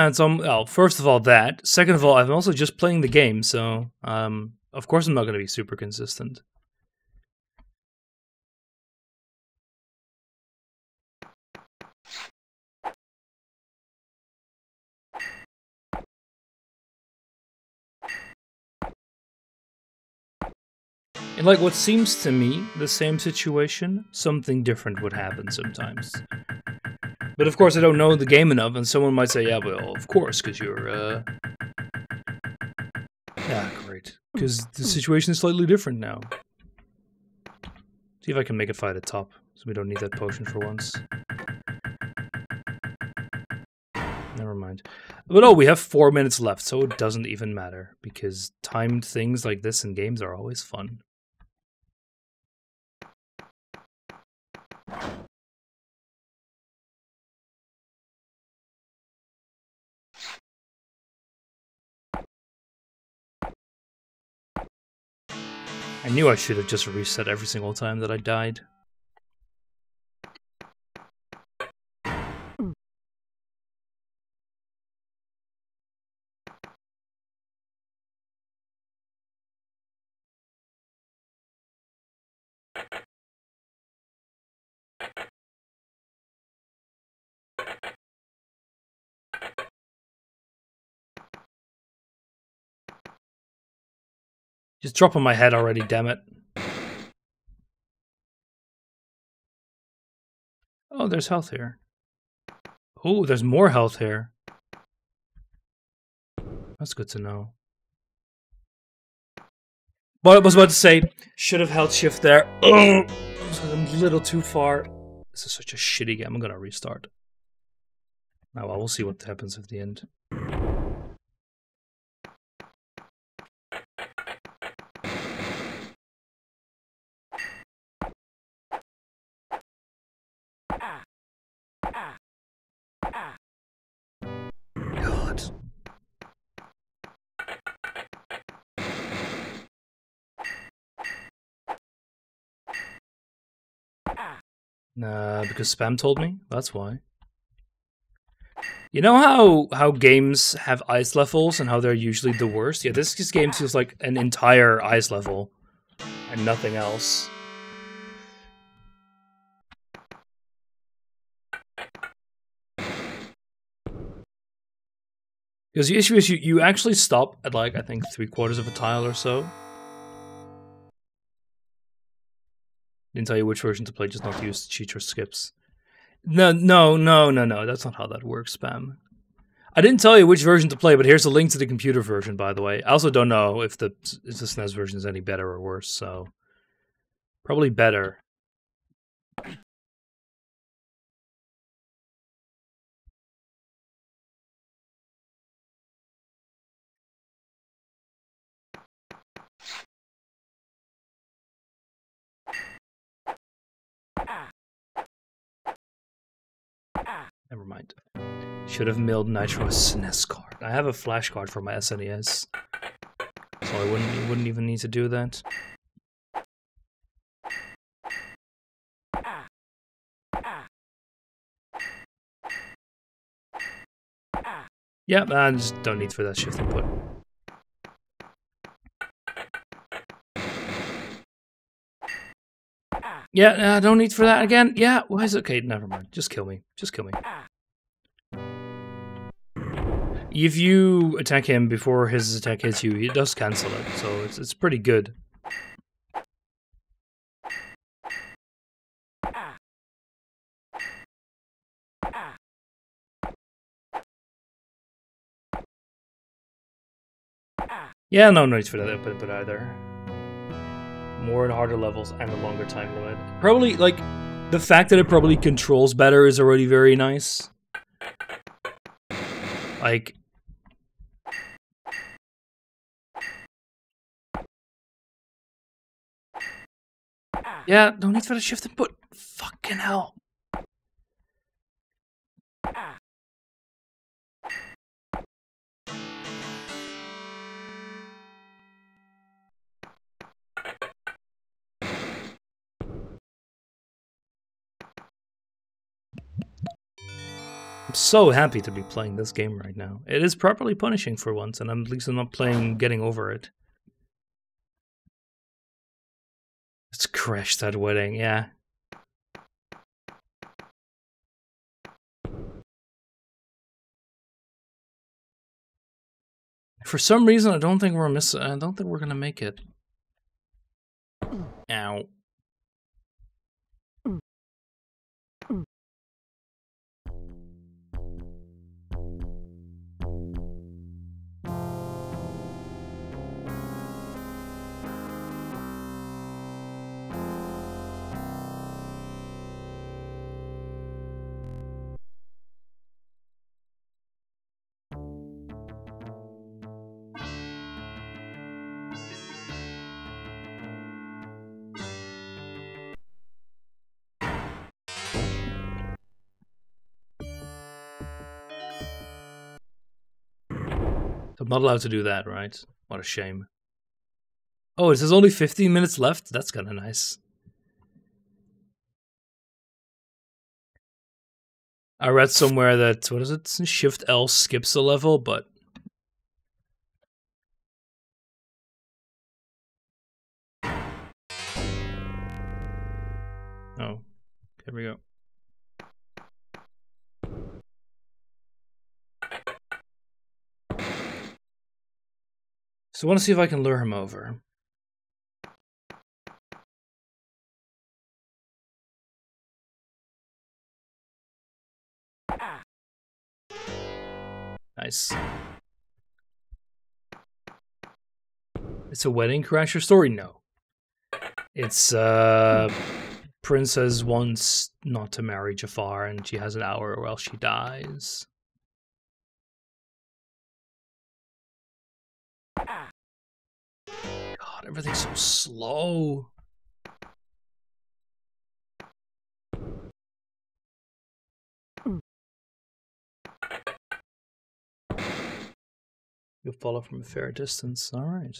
Speaker 1: it's well, first of all that. Second of all, I'm also just playing the game, so of course I'm not going to be super consistent. In like what seems to me the same situation, something different would happen sometimes. But of course I don't know the game enough, and someone might say, yeah, well, of course, because you're, yeah, great. Because the situation is slightly different now. See if I can make it fight at top, so we don't need that potion for once. Never mind. But oh, we have 4 minutes left, so it doesn't even matter, because timed things like this in games are always fun. I knew I should have just reset every single time that I died. Just drop on my head already, damn it. Oh, there's health here. Oh, there's more health here. That's good to know. But I was about to say, should have held shift there. Oh, I was a little too far. This is such a shitty game. I'm gonna restart. Now, well, we'll see what happens at the end. God. Nah, because spam told me? That's why. You know how games have ice levels and how they're usually the worst? Yeah, this game feels like an entire ice level and nothing else. Because the issue is you actually stop at like, I think 3/4 of a tile or so. Didn't tell you which version to play, just not to use cheats or skips. No, that's not how that works, Spam. I didn't tell you which version to play, but here's a link to the computer version, by the way. I also don't know if the SNES version is any better or worse, so... Probably better. Never mind. Should have milled Nitro SNES card. I have a flash card for my SNES, so I wouldn't even need to do that. Yeah, I just don't need for that shift input. Yeah, don't need for that again. Yeah, why is it? Okay, never mind. Just kill me. Just kill me. If you attack him before his attack hits you, he does cancel it, so it's pretty good. Yeah, no need for that input either. More and harder levels and a longer time limit. Probably, like, the fact that it probably controls better is already very nice. Like... Yeah, no need for the shift input. Fucking hell. I'm so happy to be playing this game right now. It is properly punishing for once, and at least I'm not playing getting over it. It's crashed that wedding, yeah. For some reason, I don't think we're gonna make it. Ow. I'm not allowed to do that, right? What a shame. Oh, it says only 15 minutes left? That's kinda nice. I read somewhere that, what is it? Shift L skips a level, but... Oh, here we go. So I want to see if I can lure him over. Nice. It's a wedding crasher story? No. It's, Princess wants not to marry Jafar, and she has an hour or else she dies. God, everything's so slow. You'll follow from a fair distance. All right.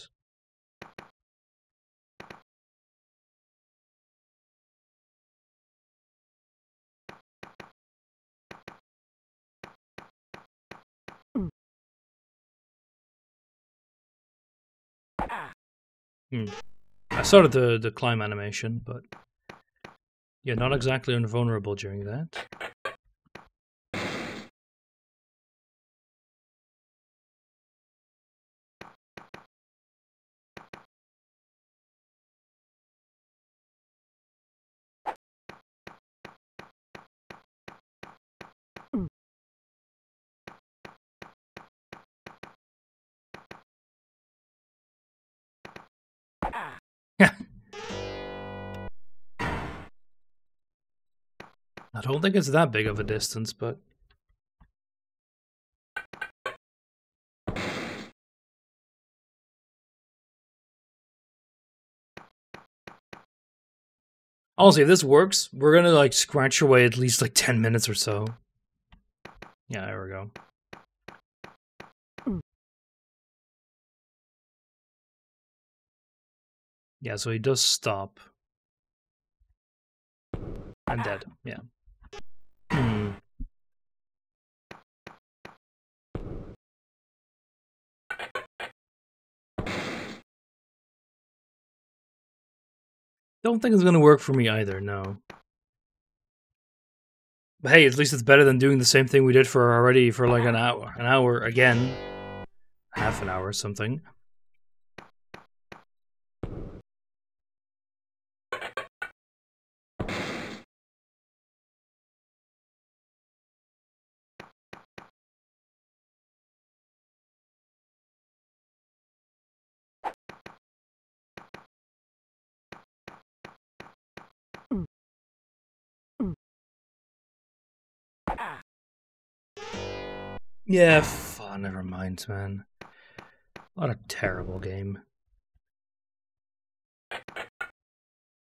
Speaker 1: I started the climb animation, but yeah, not exactly invulnerable during that. Yeah. I don't think it's that big of a distance, but... Honestly, if this works, we're gonna, like, scratch away at least, like, 10 minutes or so. Yeah, there we go. Yeah, so he does stop. I'm dead, yeah. Don't think it's gonna work for me either, no. But hey, at least it's better than doing the same thing we did for already for like an hour again. Half an hour or something. Yeah, never mind, man. What a terrible game.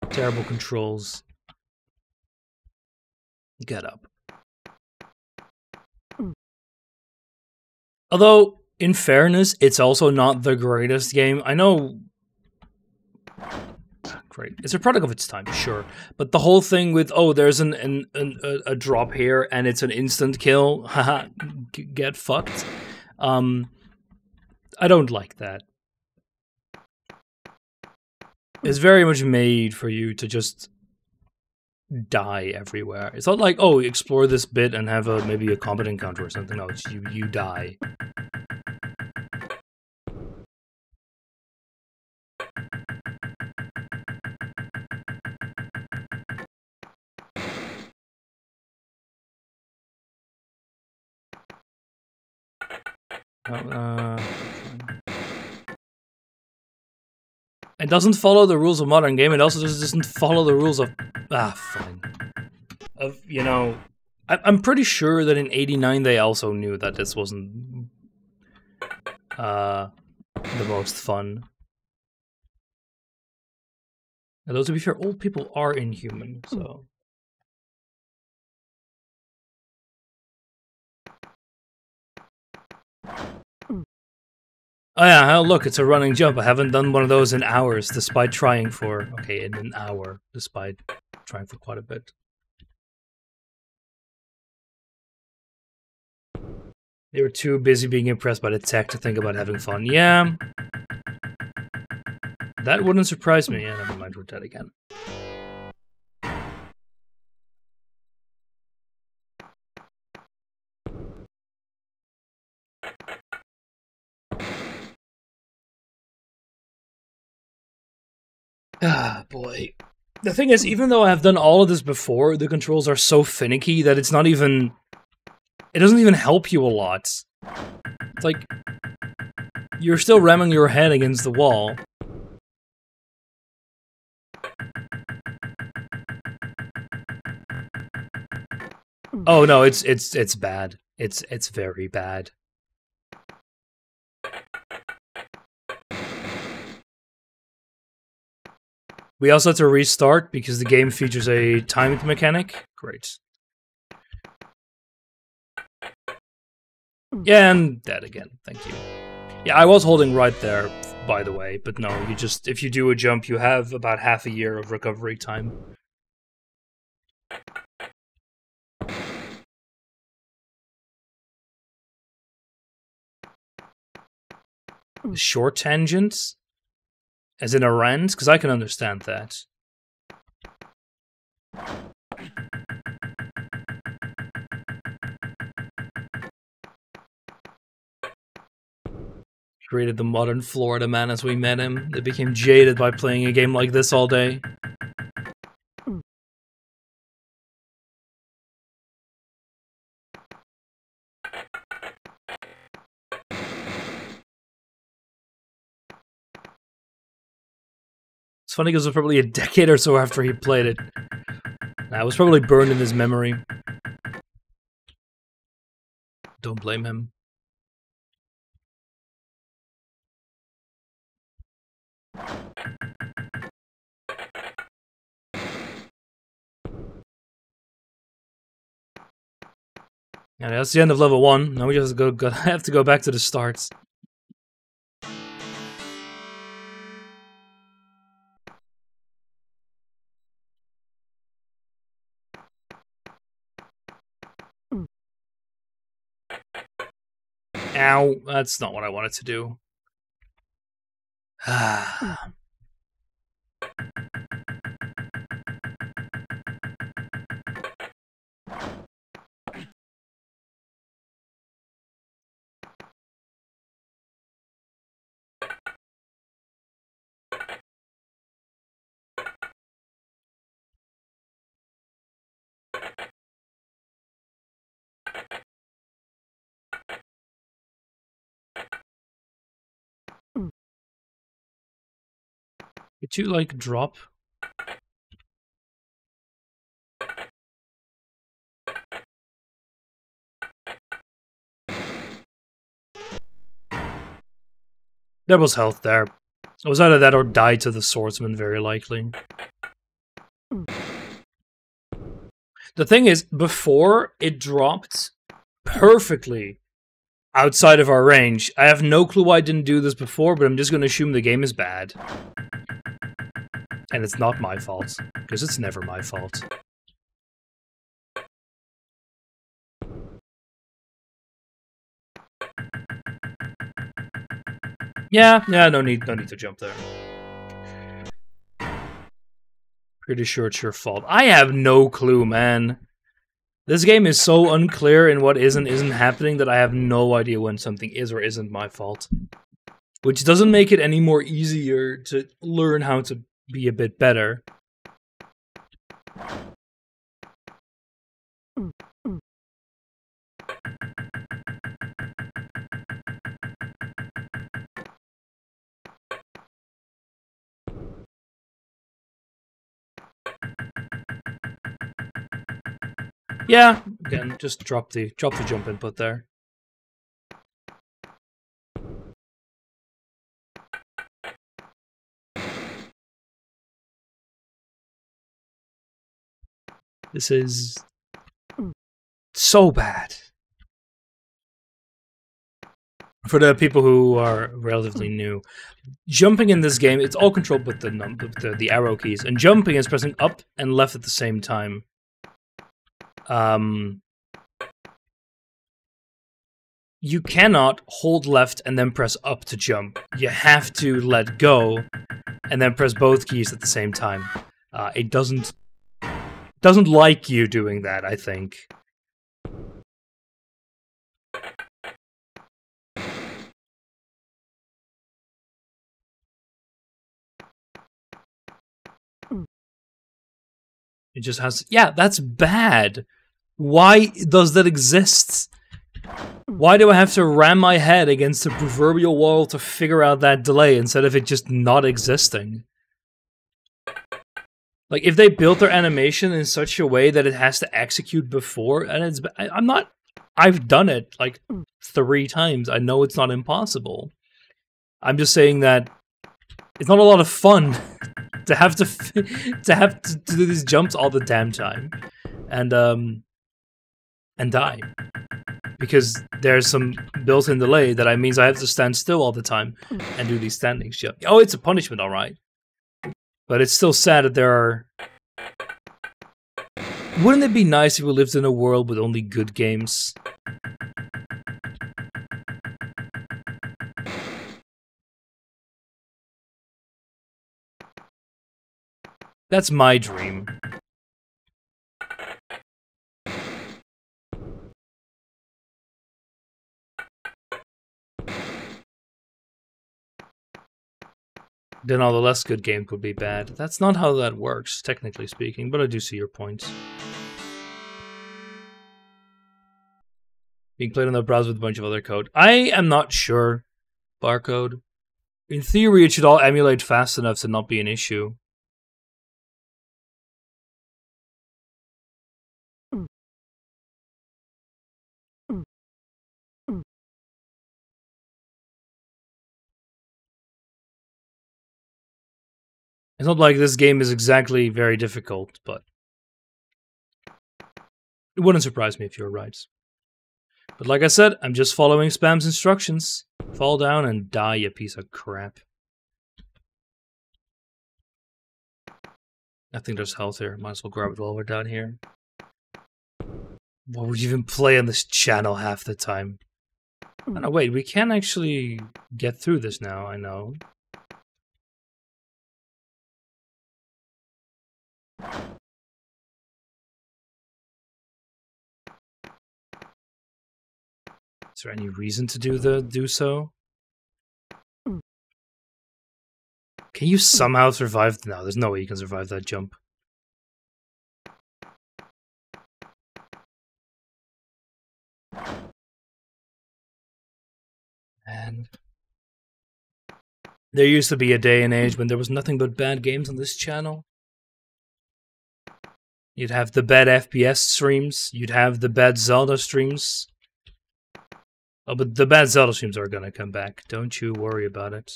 Speaker 1: Terrible controls. Get up. Although, in fairness, it's also not the greatest game. I know... Great. It's a product of its time, sure. But the whole thing with, oh, there's a drop here and it's an instant kill. Haha, get fucked. I don't like that. It's very much made for you to just die everywhere. It's not like, oh, explore this bit and have maybe a combat encounter or something. No, it's you die. It doesn't follow the rules of modern game. It also just doesn't follow the rules of... fine. Of, you know... I'm pretty sure that in '89 they also knew that this wasn't... the most fun. Although, to be fair, old people are inhuman, so... Oh yeah, oh, look, it's a running jump. I haven't done one of those in hours, despite trying for... Okay, in an hour, despite trying for quite a bit. They were too busy being impressed by the tech to think about having fun. Yeah. That wouldn't surprise me. Yeah, never mind, we're dead again. Ah, boy. The thing is, even though I've done all of this before, the controls are so finicky that it's not even... It doesn't even help you a lot. It's like... You're still ramming your head against the wall. Oh no, it's bad. It's very bad. We also had to restart because the game features a timed mechanic. Great. Yeah, and dead again. Thank you. Yeah, I was holding right there, by the way, but no, you just, if you do a jump, you have about half a year of recovery time. Short tangents? As in a rant? Because I can understand that. Created the modern Florida man as we met him. They became jaded by playing a game like this all day. It's funny because it was probably a decade or so after he played it. Nah, it was probably burned in his memory. Don't blame him. And that's the end of level 1. Now we just have to go back to the start. Ow, that's not what I wanted to do. Could you, like, drop? There was health there. It was either that or die to the swordsman, very likely. The thing is, before it dropped perfectly outside of our range. I have no clue why I didn't do this before, but I'm just going to assume the game is bad. And it's not my fault, because it's never my fault. Yeah, no need to jump there. Pretty sure it's your fault. I have no clue, man. This game is so unclear in what is and isn't happening that I have no idea when something is or isn't my fault. Which doesn't make it any more easier to learn how to be a bit better. Yeah, again, just drop the jump input there. This is so bad. For the people who are relatively new, jumping in this game, it's all controlled with the arrow keys, and jumping is pressing up and left at the same time. You cannot hold left and then press up to jump. You have to let go and then press both keys at the same time. It doesn't like you doing that, I think. It just has... Yeah, that's bad. Why does that exist? Why do I have to ram my head against a proverbial wall to figure out that delay instead of it just not existing? Like, if they built their animation in such a way that it has to execute before, and it's... I'm not... I've done it, like, 3 times. I know it's not impossible. I'm just saying that it's not a lot of fun to have to do these jumps all the damn time. And die. Because there's some built-in delay that means I have to stand still all the time and do these standing jumps. Oh, it's a punishment, alright. But it's still sad that there are... Wouldn't it be nice if we lived in a world with only good games? That's my dream. Then all the less good games would be bad. That's not how that works, technically speaking, but I do see your point. Being played on the browser with a bunch of other code. I am not sure, Barcode. In theory, it should all emulate fast enough to not be an issue. It's not like this game is exactly very difficult, but it wouldn't surprise me if you're right. But like I said, I'm just following Spam's instructions. Fall down and die, you piece of crap. I think there's health here. Might as well grab it while we're down here. What would you even play on this channel half the time? Oh, no, wait, we can actually get through this now, I know. Is there any reason to do so? Can you somehow survive? No, there's no way you can survive that jump. And there used to be a day and age when there was nothing but bad games on this channel. You'd have the bad FPS streams, you'd have the bad Zelda streams. Oh, but the bad Zelda streams are gonna come back. Don't you worry about it.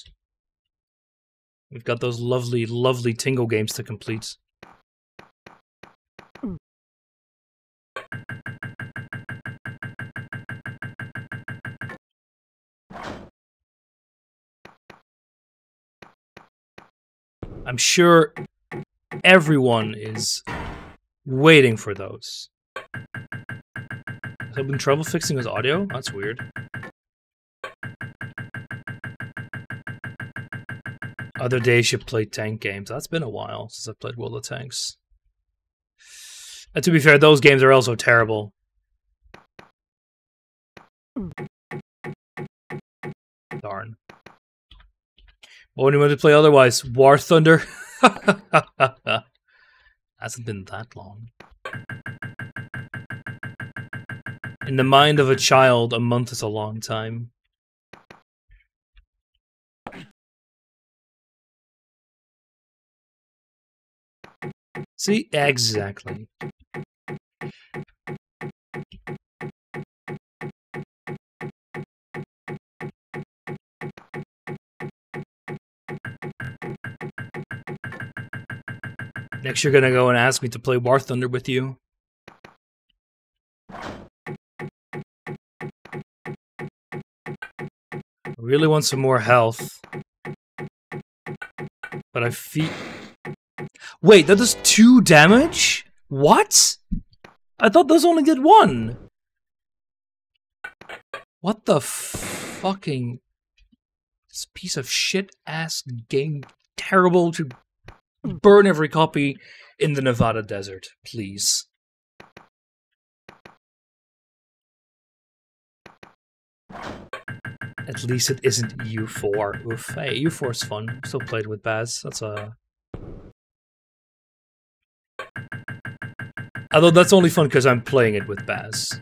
Speaker 1: We've got those lovely, lovely Tingle games to complete. I'm sure everyone is waiting for those. Has he been trouble fixing his audio? That's weird. Other days you played tank games. That's been a while since I played World of Tanks. And to be fair, those games are also terrible. Darn. What would you want to play otherwise? War Thunder? Hasn't been that long. In the mind of a child, a month is a long time. See? Exactly. Next you're gonna go and ask me to play War Thunder with you. I really want some more health. But I feel... Wait, that does 2 damage? What? I thought those only did 1. What the fucking... This piece of shit-ass game. Terrible to burn every copy in the Nevada desert, please. At least it isn't U4. Oof. Hey, U4's fun. Still played with Baz. That's a... Although that's only fun because I'm playing it with Baz.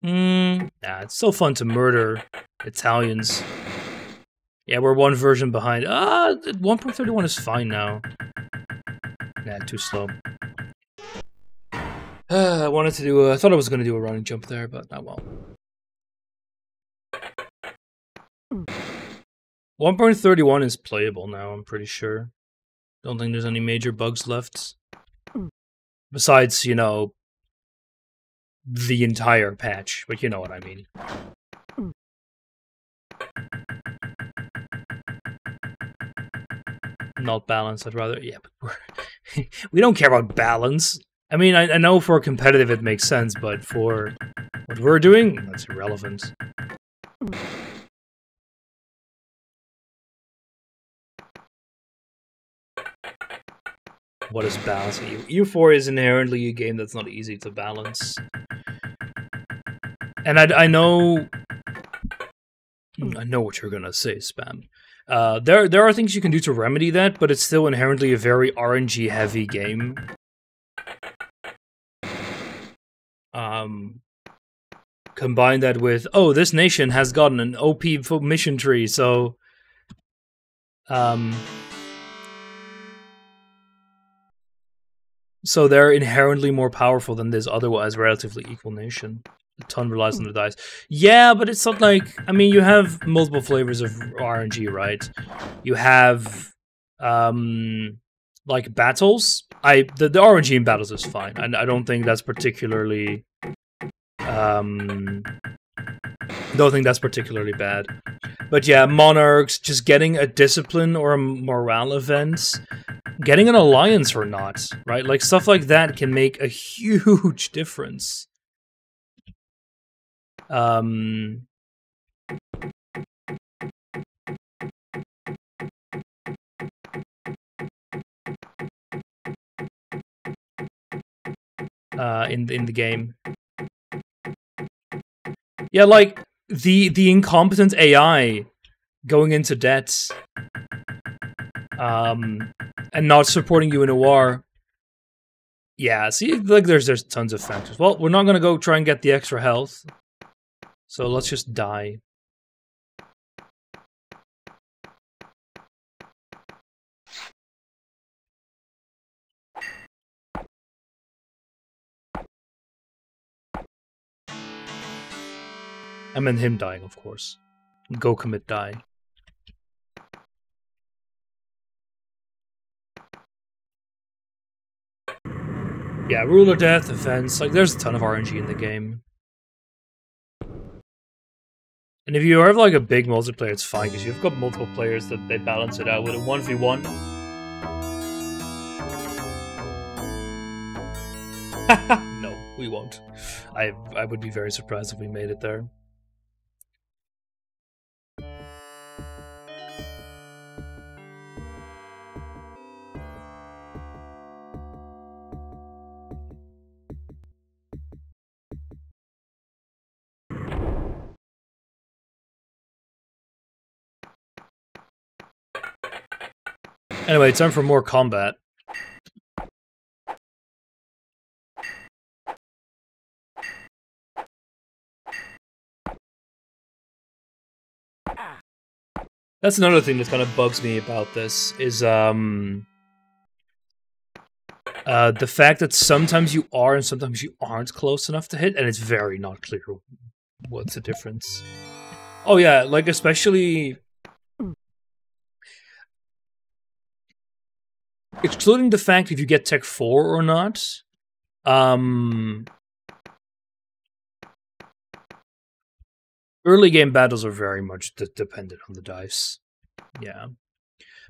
Speaker 1: Nah, it's still fun to murder Italians. Yeah, we're one version behind. 1.31 is fine now. Nah, too slow. I wanted to do I thought I was going to do a running jump there, but not well. 1.31 is playable now, I'm pretty sure. Don't think there's any major bugs left. Besides, you know, the entire patch, but you know what I mean. Not balanced, I'd rather... Yeah, but we don't care about balance. I mean, I know for competitive it makes sense, but for what we're doing, that's irrelevant. What is balancing? U4 is inherently a game that's not easy to balance. And I know what you're gonna say, Spam. There are things you can do to remedy that, but it's still inherently a very RNG heavy game. Combine that with, oh, this nation has gotten an OP mission tree, so so they're inherently more powerful than this otherwise relatively equal nation. a ton relies on the dice. Yeah, but it's not like, I mean, you have multiple flavors of RNG, right? You have like battles. The RNG in battles is fine. I don't think that's particularly don't think that's particularly bad. But yeah, monarchs, just getting a discipline or a morale event, getting an alliance or not, right? Like stuff like that can make a huge difference. In the game. Yeah, like the incompetent AI going into debt, and not supporting you in a war. Yeah, see, like there's tons of factors. Well, we're not gonna go try and get the extra health, so let's just die. I meant him dying, of course. Go commit die. Yeah, rule or death, offense. Like, there's a ton of RNG in the game. And if you have like a big multiplayer, it's fine because you've got multiple players that they balance it out with a 1v1. No, we won't. I would be very surprised if we made it there. Anyway, time for more combat. That's another thing that kind of bugs me about this, is the fact that sometimes you are and sometimes you aren't close enough to hit, and it's very not clear what's the difference. Oh yeah, like especially... excluding the fact if you get Tech 4 or not, early game battles are very much dependent on the dice. Yeah.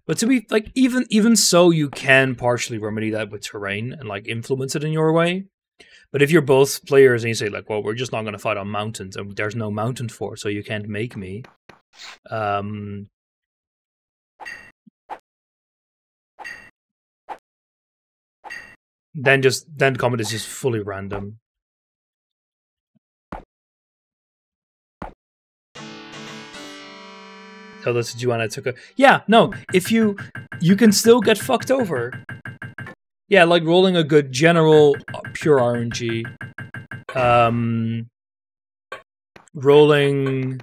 Speaker 1: But to be, like, even so, you can partially remedy that with terrain and, like, influence it in your way. But if you're both players and you say, like, well, we're just not going to fight on mountains, and there's no mountain fort, so you can't make me, then combat is just fully random. So this is Joanna took a... Yeah, no, if you can still get fucked over. Yeah, like rolling a good general pure RNG. Rolling...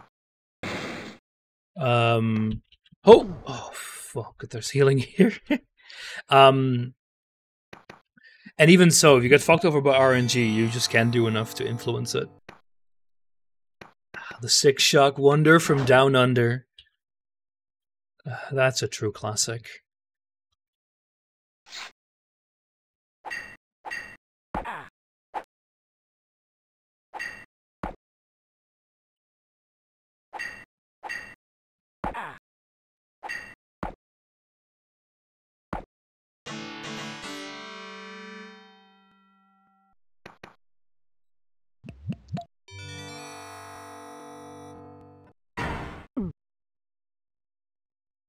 Speaker 1: Oh, fuck, there's healing here. And even so, if you get fucked over by RNG, you just can't do enough to influence it. The Six Shock Wonder from Down Under. That's a true classic.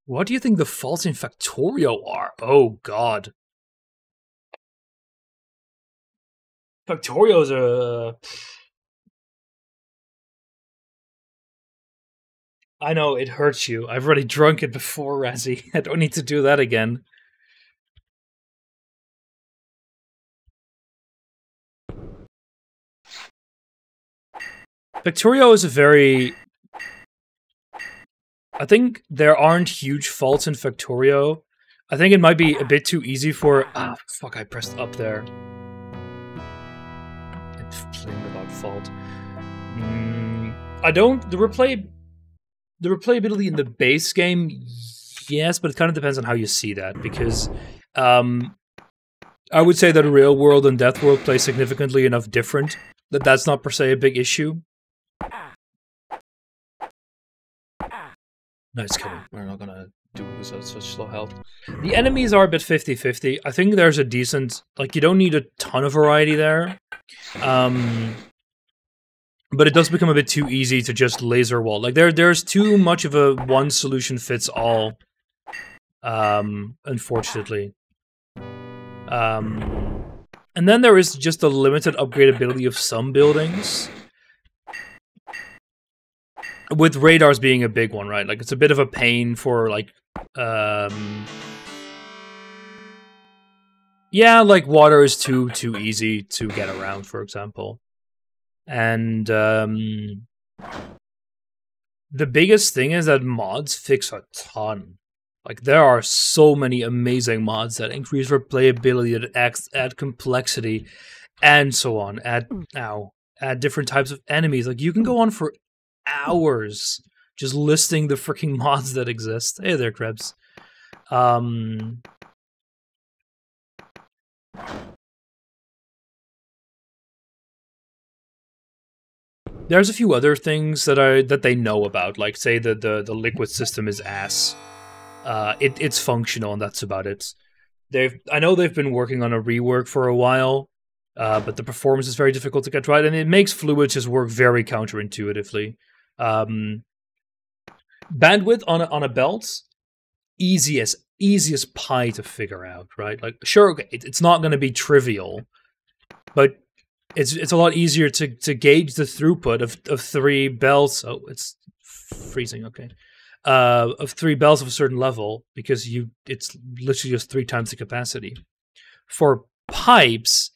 Speaker 1: What do you think the faults in Factorio are? Oh, God. Factorio's a... I know, it hurts you. I've already drunk it before, Razzie. I don't need to do that again. Factorio is a very... I think there aren't huge faults in Factorio. I think it might be a bit too easy for... Ah, fuck, I pressed up there. It's playing without fault. I don't... The replayability in the base game, yes, but it kind of depends on how you see that, because I would say that Real World and Death World play significantly enough different that that's not per se a big issue. Nice killing. We're not gonna do this at such slow health. The enemies are a bit 50-50. I think there's a decent... Like, you don't need a ton of variety there. But it does become a bit too easy to just laser wall. Like, there's too much of a one solution fits all. Unfortunately. And then there is just the limited upgradability of some buildings. With radars being a big one, right? Like, it's a bit of a pain for, like, yeah, like, water is too easy to get around, for example. And, the biggest thing is that mods fix a ton. Like, there are so many amazing mods that increase replayability, that add complexity, and so on. Add different types of enemies. Like, you can go on for hours just listing the freaking mods that exist. Hey there, Krebs. There's a few other things that they know about, like, say the liquid system is ass. It's functional, and that's about it. I know they've been working on a rework for a while, but the performance is very difficult to get right, and it makes fluids just work very counterintuitively. Bandwidth on a belt, easy as pie to figure out, right? Like, sure, okay, it's not going to be trivial, but it's a lot easier to gauge the throughput of 3 belts. Oh, it's freezing. Okay, of 3 belts of a certain level, because it's literally just 3 times the capacity. For pipes,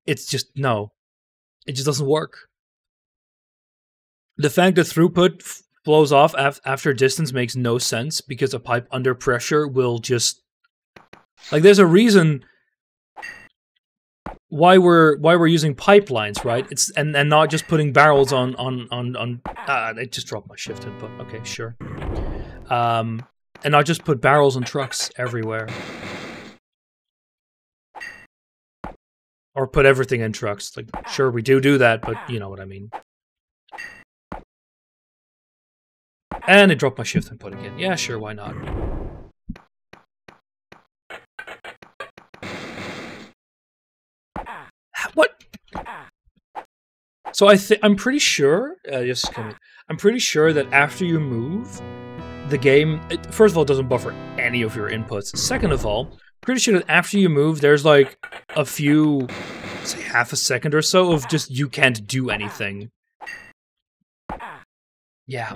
Speaker 1: it's just no, it just doesn't work. The fact that throughput flows off after distance makes no sense, because a pipe under pressure will just... Like, there's a reason why we're using pipelines, right? It's and not just putting barrels on I just dropped my shift input. Okay, sure. And not just put barrels on trucks everywhere. Or put everything in trucks. Like, sure, we do that, but you know what I mean. And it dropped my shift input again. Yeah, sure, why not? What? So I'm pretty sure, I'm pretty sure that after you move, the game, first of all, doesn't buffer any of your inputs. Second of all, pretty sure that after you move, there's like a few, say half a second or so of just you can't do anything. Yeah.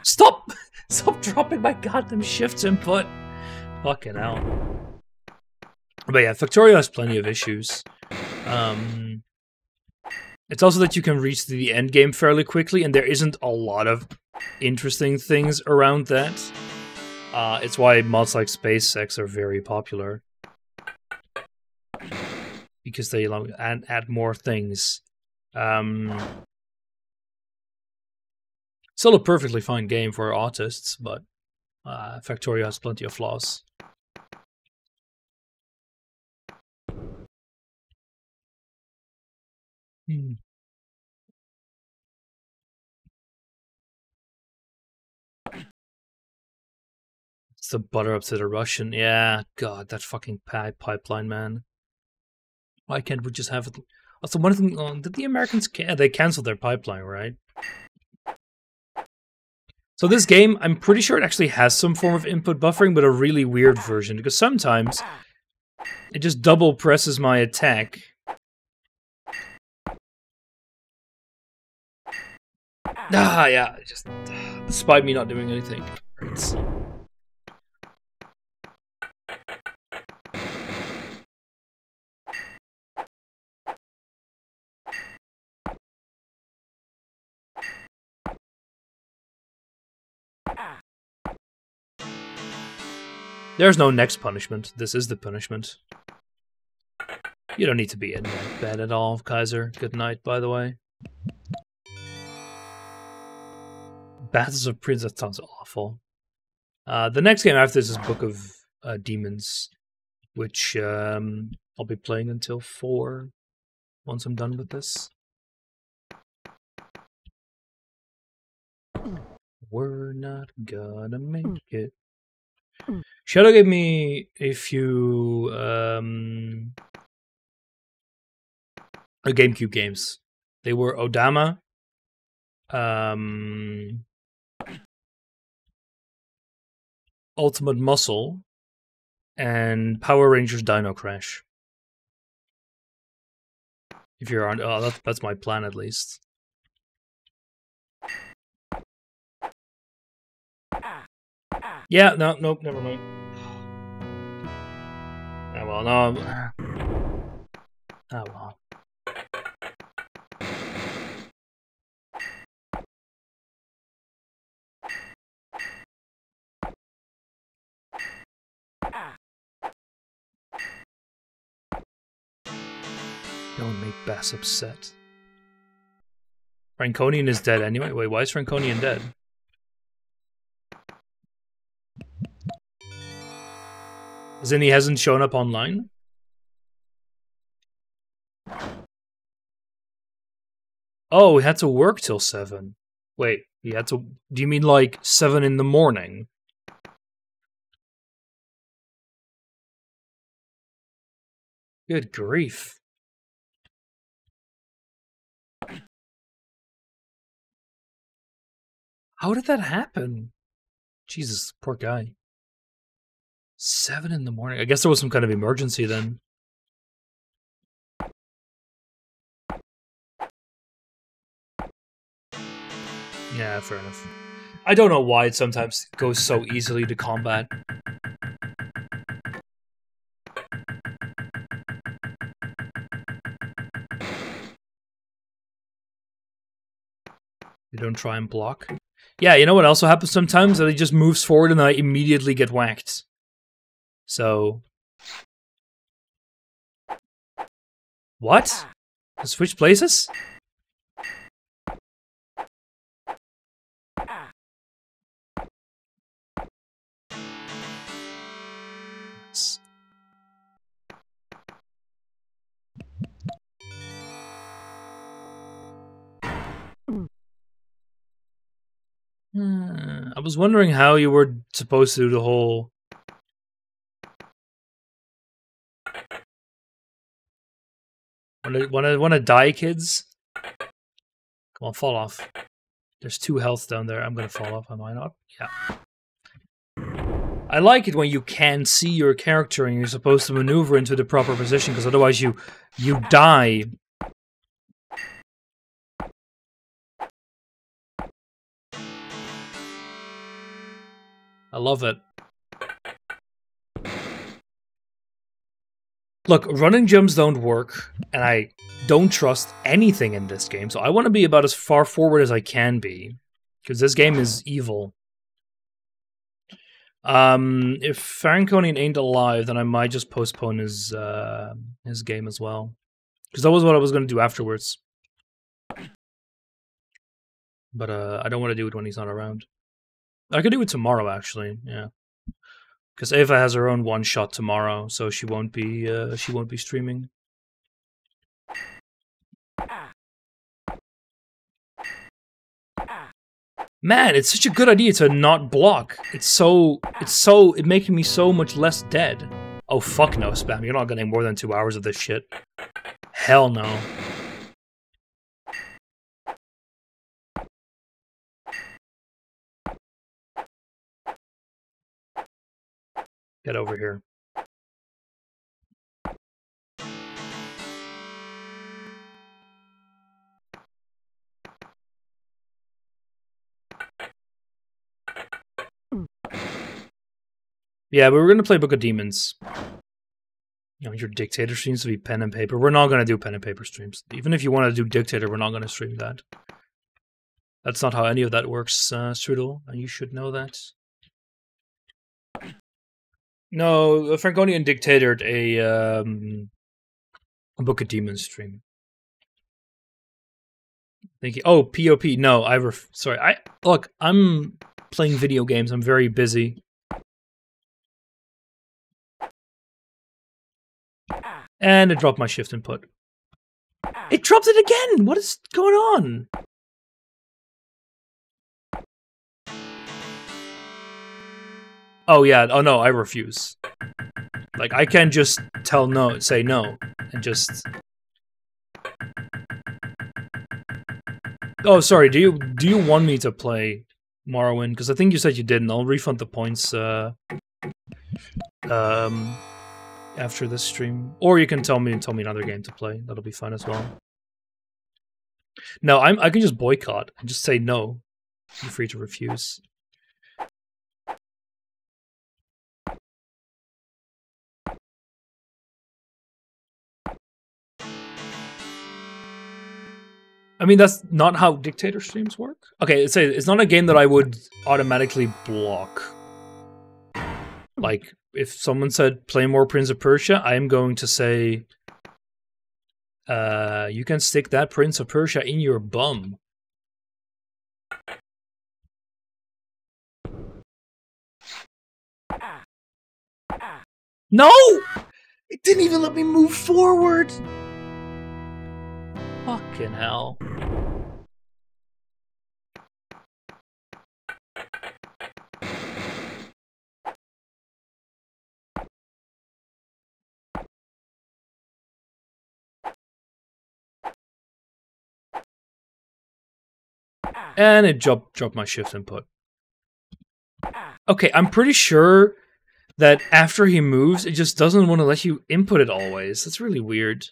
Speaker 1: Stop! Stop dropping my goddamn shift input! Fucking hell. But yeah, Factorio has plenty of issues. It's also that you can reach the end game fairly quickly, and there isn't a lot of interesting things around that. It's why mods like SpaceX are very popular. Because they add more things. Still a perfectly fine game for autists, but Factorio has plenty of flaws. It's the butter up to the Russian. Yeah, God, that fucking pipeline, man. Why can't we just have it? Also, one thing, did the Americans they canceled their pipeline, right? So this game, I'm pretty sure it actually has some form of input buffering, but a really weird version, because sometimes it just double presses my attack. Ah, yeah, just despite me not doing anything. Right. There's no next punishment. This is the punishment. You don't need to be in bed at all, Kaiser. Good night, by the way. Battles of Prince, that sounds awful. The next game after this is Book of Demons, which I'll be playing until 4 once I'm done with this. We're not gonna make it. Shadow gave me a few GameCube games. They were Odama, Ultimate Muscle, and Power Rangers Dino Crash. If you're on, oh, that's my plan at least. Yeah, nope, never mind. Ah, well, no. Ah, well. Don't make Bass upset. Franconian is dead anyway. Wait, why is Franconian dead? As in he hasn't shown up online? Oh, he had to work till 7. Wait, he had to... Do you mean like 7 in the morning? Good grief. How did that happen? Jesus, poor guy. 7 in the morning. I guess there was some kind of emergency then. Yeah, fair enough. I don't know why it sometimes goes so easily to combat. You don't try and block. Yeah, you know what also happens sometimes? That he just moves forward and I immediately get whacked. So... What? Switch places? I was wondering how you were supposed to do the whole... Wanna die, kids? Come on, fall off. There's 2 health down there. I'm gonna fall off, am I not? Yeah. I like it when you can see your character and you're supposed to maneuver into the proper position, because otherwise you die. I love it. Look, running jumps don't work, and I don't trust anything in this game, so I want to be about as far forward as I can be, because this game is evil. If Franconian ain't alive, then I might just postpone his game as well, because that was what I was going to do afterwards. But I don't want to do it when he's not around. I could do it tomorrow, actually. Yeah, because Ava has her own one-shot tomorrow, so she won't be streaming. Man, it's such a good idea to not block. It making me so much less dead. Oh fuck no, Spam. You're not getting more than 2 hours of this shit. Hell no. Get over here. Yeah, but we're gonna play Book of Demons. You know, your Dictator streams to be pen and paper. We're not gonna do pen and paper streams. Even if you want to do Dictator, we're not gonna stream that. That's not how any of that works, Strudel, and you should know that. No, the Franconian dictatored a Book of Demons stream. Thank you. Oh, POP. No, sorry. Look, I'm playing video games. I'm very busy. And it dropped my shift input. It dropped it again! What is going on? Oh yeah, oh no, I refuse. Like, I can just say no, and just... Oh, sorry, do you want me to play Morrowind? Because I think you said you didn't. I'll refund the points, after this stream. Or you can tell me another game to play. That'll be fun as well. No, I can just boycott and just say no. You're free to refuse. I mean, that's not how Dictator streams work. Okay, it's not a game that I would automatically block. Like, if someone said, play more Prince of Persia, I am going to say, you can stick that Prince of Persia in your bum. No! It didn't even let me move forward! Fucking hell. And it dropped my shift input. Okay, I'm pretty sure that after he moves, it just doesn't want to let you input it always. That's really weird.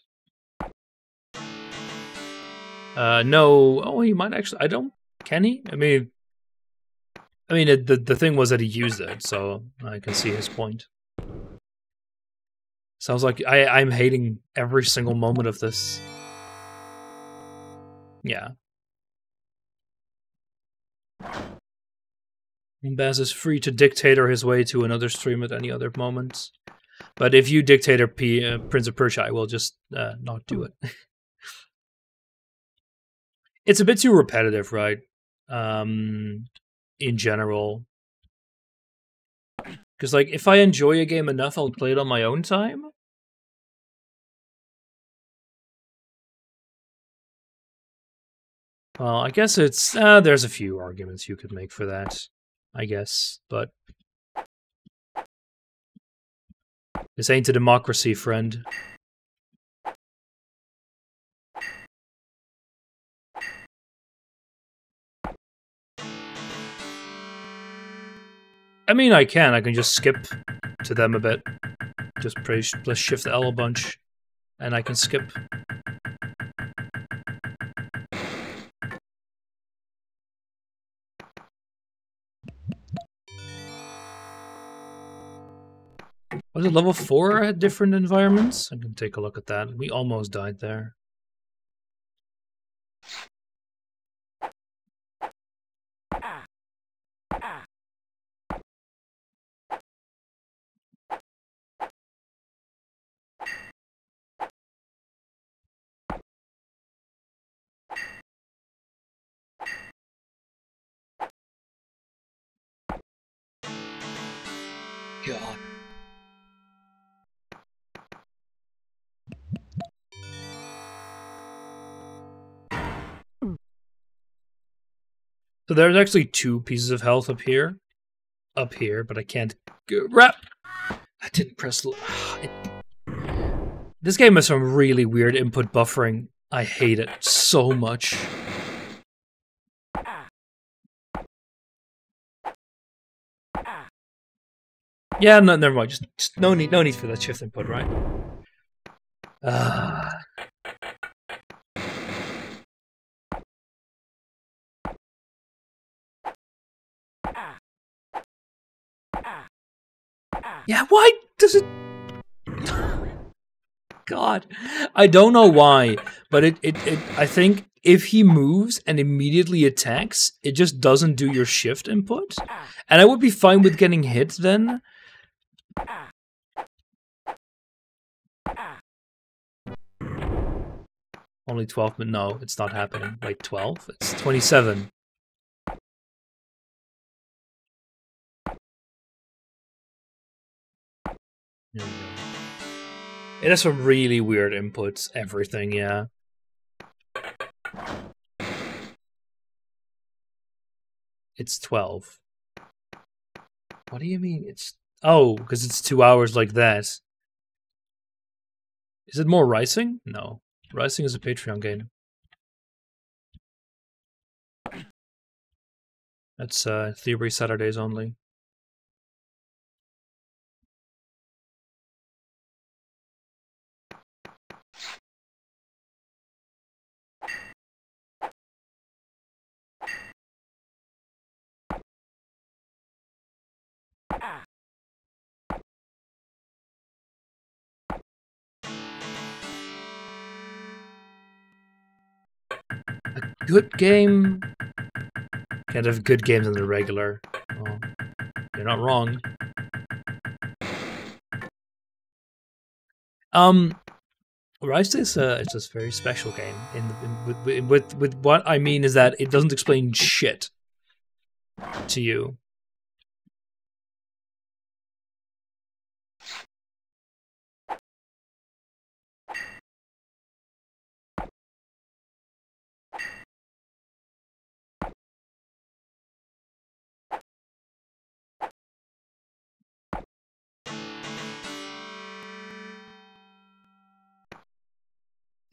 Speaker 1: No. Oh, he might actually... I don't... Can he? I mean, the thing was that he used it, so I can see his point. Sounds like I'm hating every single moment of this. Yeah. Baz is free to dictator his way to another stream at any other moment. But if you dictator Prince of Persia, I will just not do it. It's a bit too repetitive, right? In general. Because, like, if I enjoy a game enough, I'll play it on my own time. Well, I guess it's... there's a few arguments you could make for that, I guess, but... This ain't a democracy, friend. I mean, I can just skip to them a bit. Just press Shift L a bunch, and I can skip. Was it level 4 at different environments? I can take a look at that. We almost died there. God. So there's actually 2 pieces of health up here. But I can't wrap. I didn't press. This game has some really weird input buffering. I hate it so much. Yeah, no, never mind. Just no need for that shift input, right? Yeah, why does it... God, I don't know why, but I think if he moves and immediately attacks, it just doesn't do your shift input. And I would be fine with getting hit then. Only 12, but no, it's not happening. Wait, 12? It's 27. There we go. It has some really weird inputs, everything, yeah. It's 12. What do you mean it's... Oh, because it's 2 hours like that. Is it more Rising? No. Rising is a Patreon game. That's Theory Saturdays only. A good game... Can't have good games on the regular. Well, you're not wrong. Rise is it's a very special game. With what I mean is that it doesn't explain shit to you.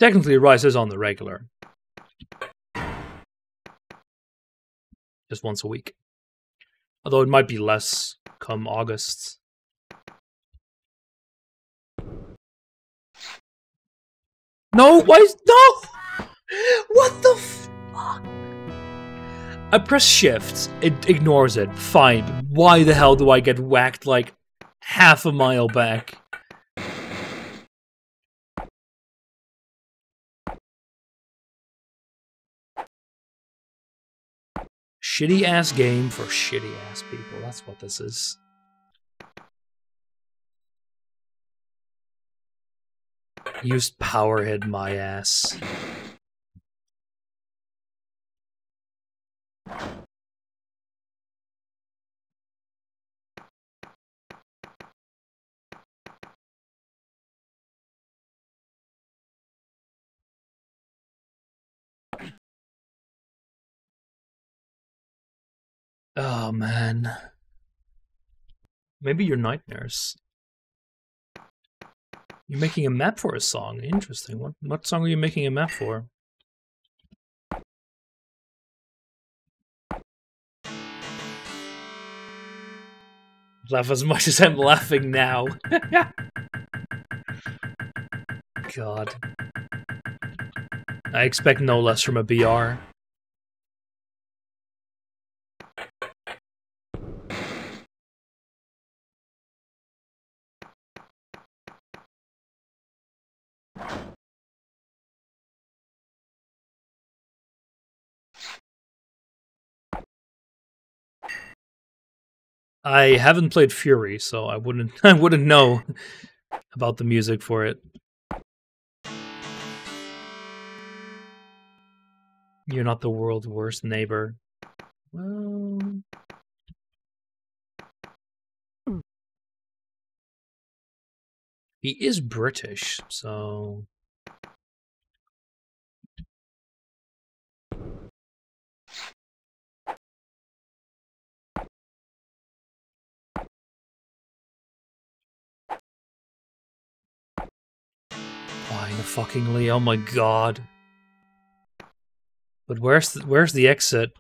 Speaker 1: Technically, Rise is on the regular. Just once a week. Although it might be less come August. No, why is... No! What the fuck? I press shift, it ignores it, fine. Why the hell do I get whacked like half a mile back? Shitty ass game for shitty ass people, that's what this is. Used power hit my ass. Oh man. Maybe your nightmares. You're making a map for a song. Interesting. What song are you making a map for? Laugh as much as I'm laughing now. God. I expect no less from a BR. I haven't played Fury, so I wouldn't know about the music for it. You're not the world's worst neighbor. Well, he is British, so finally, oh my god. But where's the exit?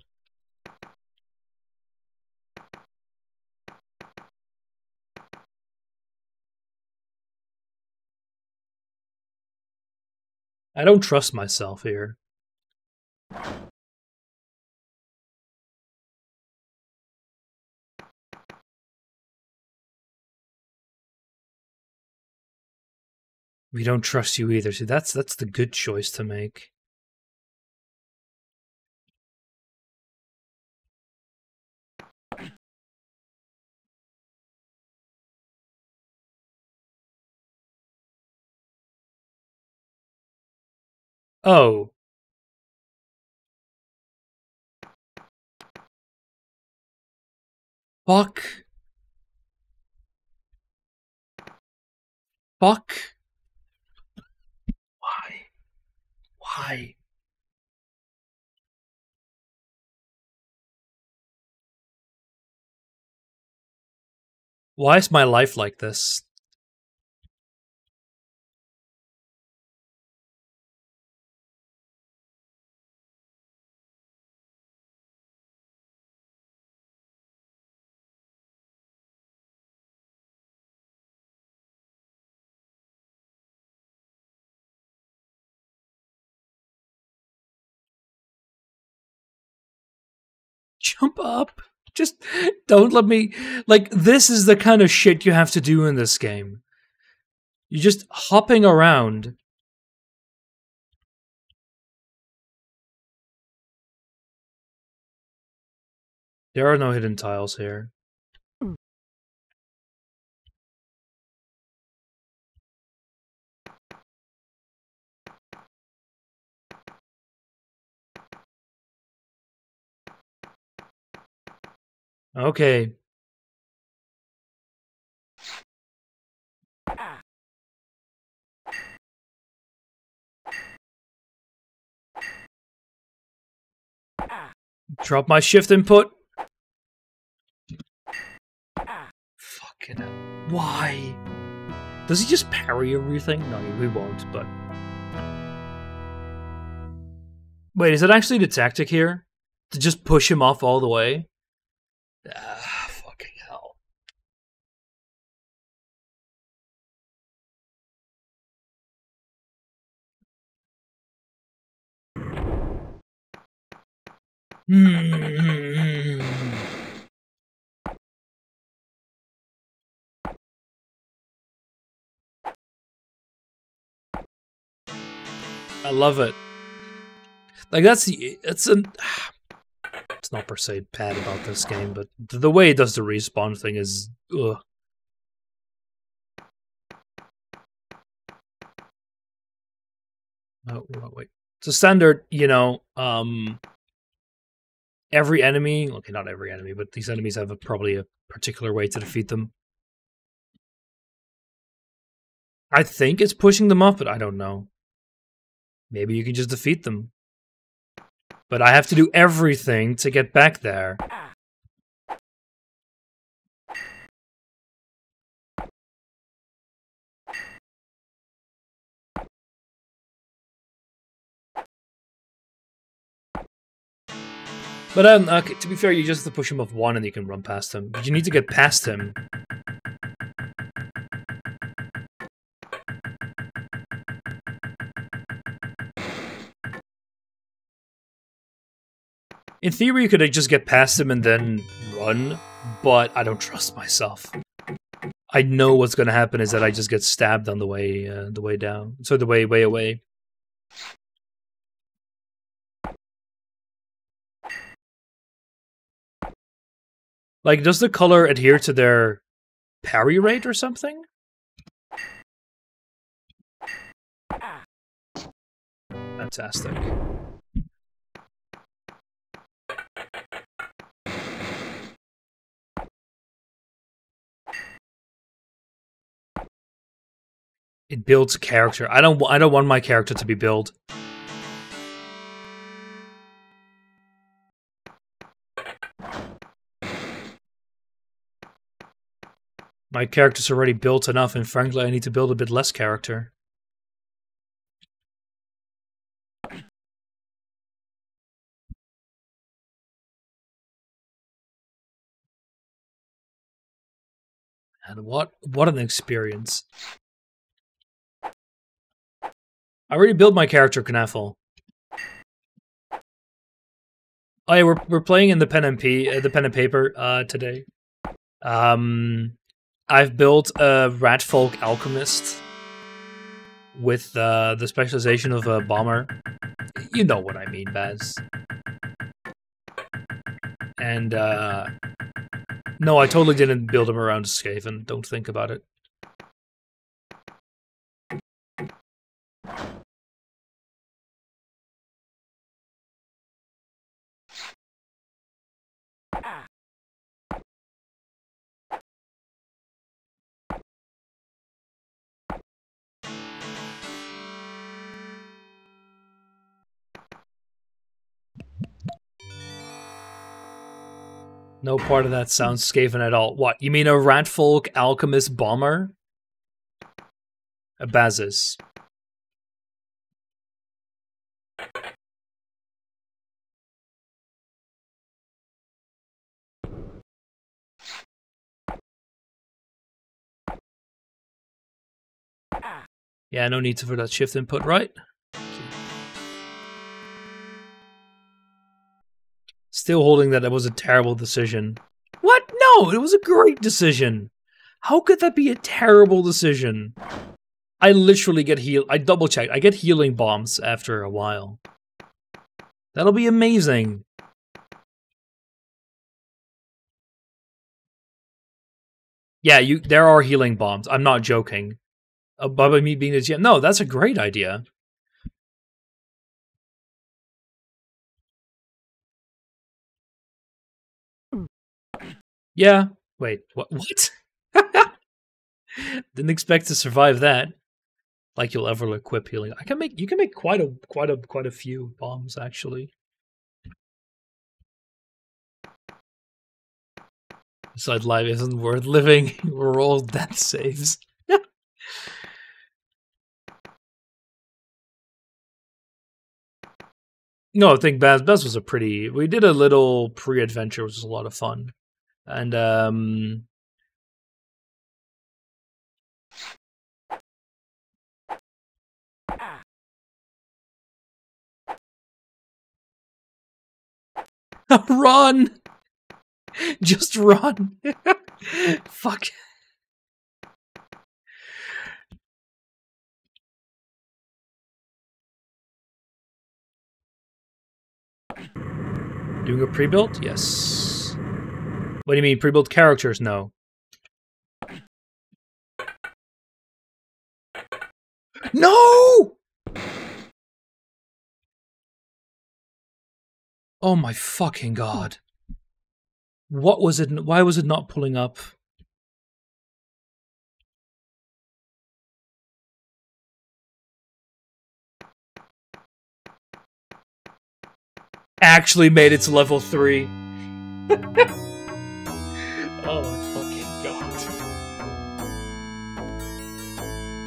Speaker 1: I don't trust myself here. We don't trust you either. See, that's the good choice to make. Oh. Fuck. Fuck. Why? Why? Why is my life like this? Jump up. Just don't let me... Like, this is the kind of shit you have to do in this game. You're just hopping around. There are no hidden tiles here. Okay. Drop my shift input. Fucking hell. Why? Does he just parry everything? No, he won't, but... Wait, is it actually the tactic here? To just push him off all the way? Ah, fucking hell. I love it. Like, it's not per se bad about this game, but the way it does the respawn thing is, ugh. Oh, wait. It's a standard, you know, every enemy, okay, not every enemy, but these enemies have probably a particular way to defeat them. I think it's pushing them off, but I don't know. Maybe you can just defeat them. But I have to do everything to get back there. But okay, to be fair, you just have to push him off one and you can run past him. But you need to get past him. In theory, you could just get past him and then run, but I don't trust myself. I know what's going to happen is that I just get stabbed on the way down. So the way away. Like, does the color adhere to their parry rate or something? Fantastic. It builds character. I don't want my character to be built. My character's already built enough, and frankly, I need to build a bit less character. And what an experience. I already built my character, Knaffle. Oh yeah, we're playing in the pen and paper today. I've built a Ratfolk alchemist. with the specialization of a bomber. You know what I mean, Baz. And no, I totally didn't build him around Skaven. Don't think about it. No part of that sounds Skaven at all. What, you mean a Ratfolk Alchemist Bomber? A Bazis. Yeah, no need for that shift input, right? Still holding that was a terrible decision. What? No, it was a great decision. How could that be a terrible decision? I literally get healed. I double checked. I get healing bombs after a while. That'll be amazing. Yeah, there are healing bombs. I'm not joking. Above me being this, yeah, no, that's a great idea. Yeah. Wait. What? What? Didn't expect to survive that. Like you'll ever equip healing. You can make quite a few bombs actually. Besides, life isn't worth living. We're all death saves. No, I think Baz was a pretty. We did a little pre-adventure, which was a lot of fun, and run, just run. Fuck. Doing a pre-built? Yes. What do you mean, pre-built characters? No. No! Oh my fucking god. What was it? Why was it not pulling up? Actually made it to level 3. Oh my fucking god.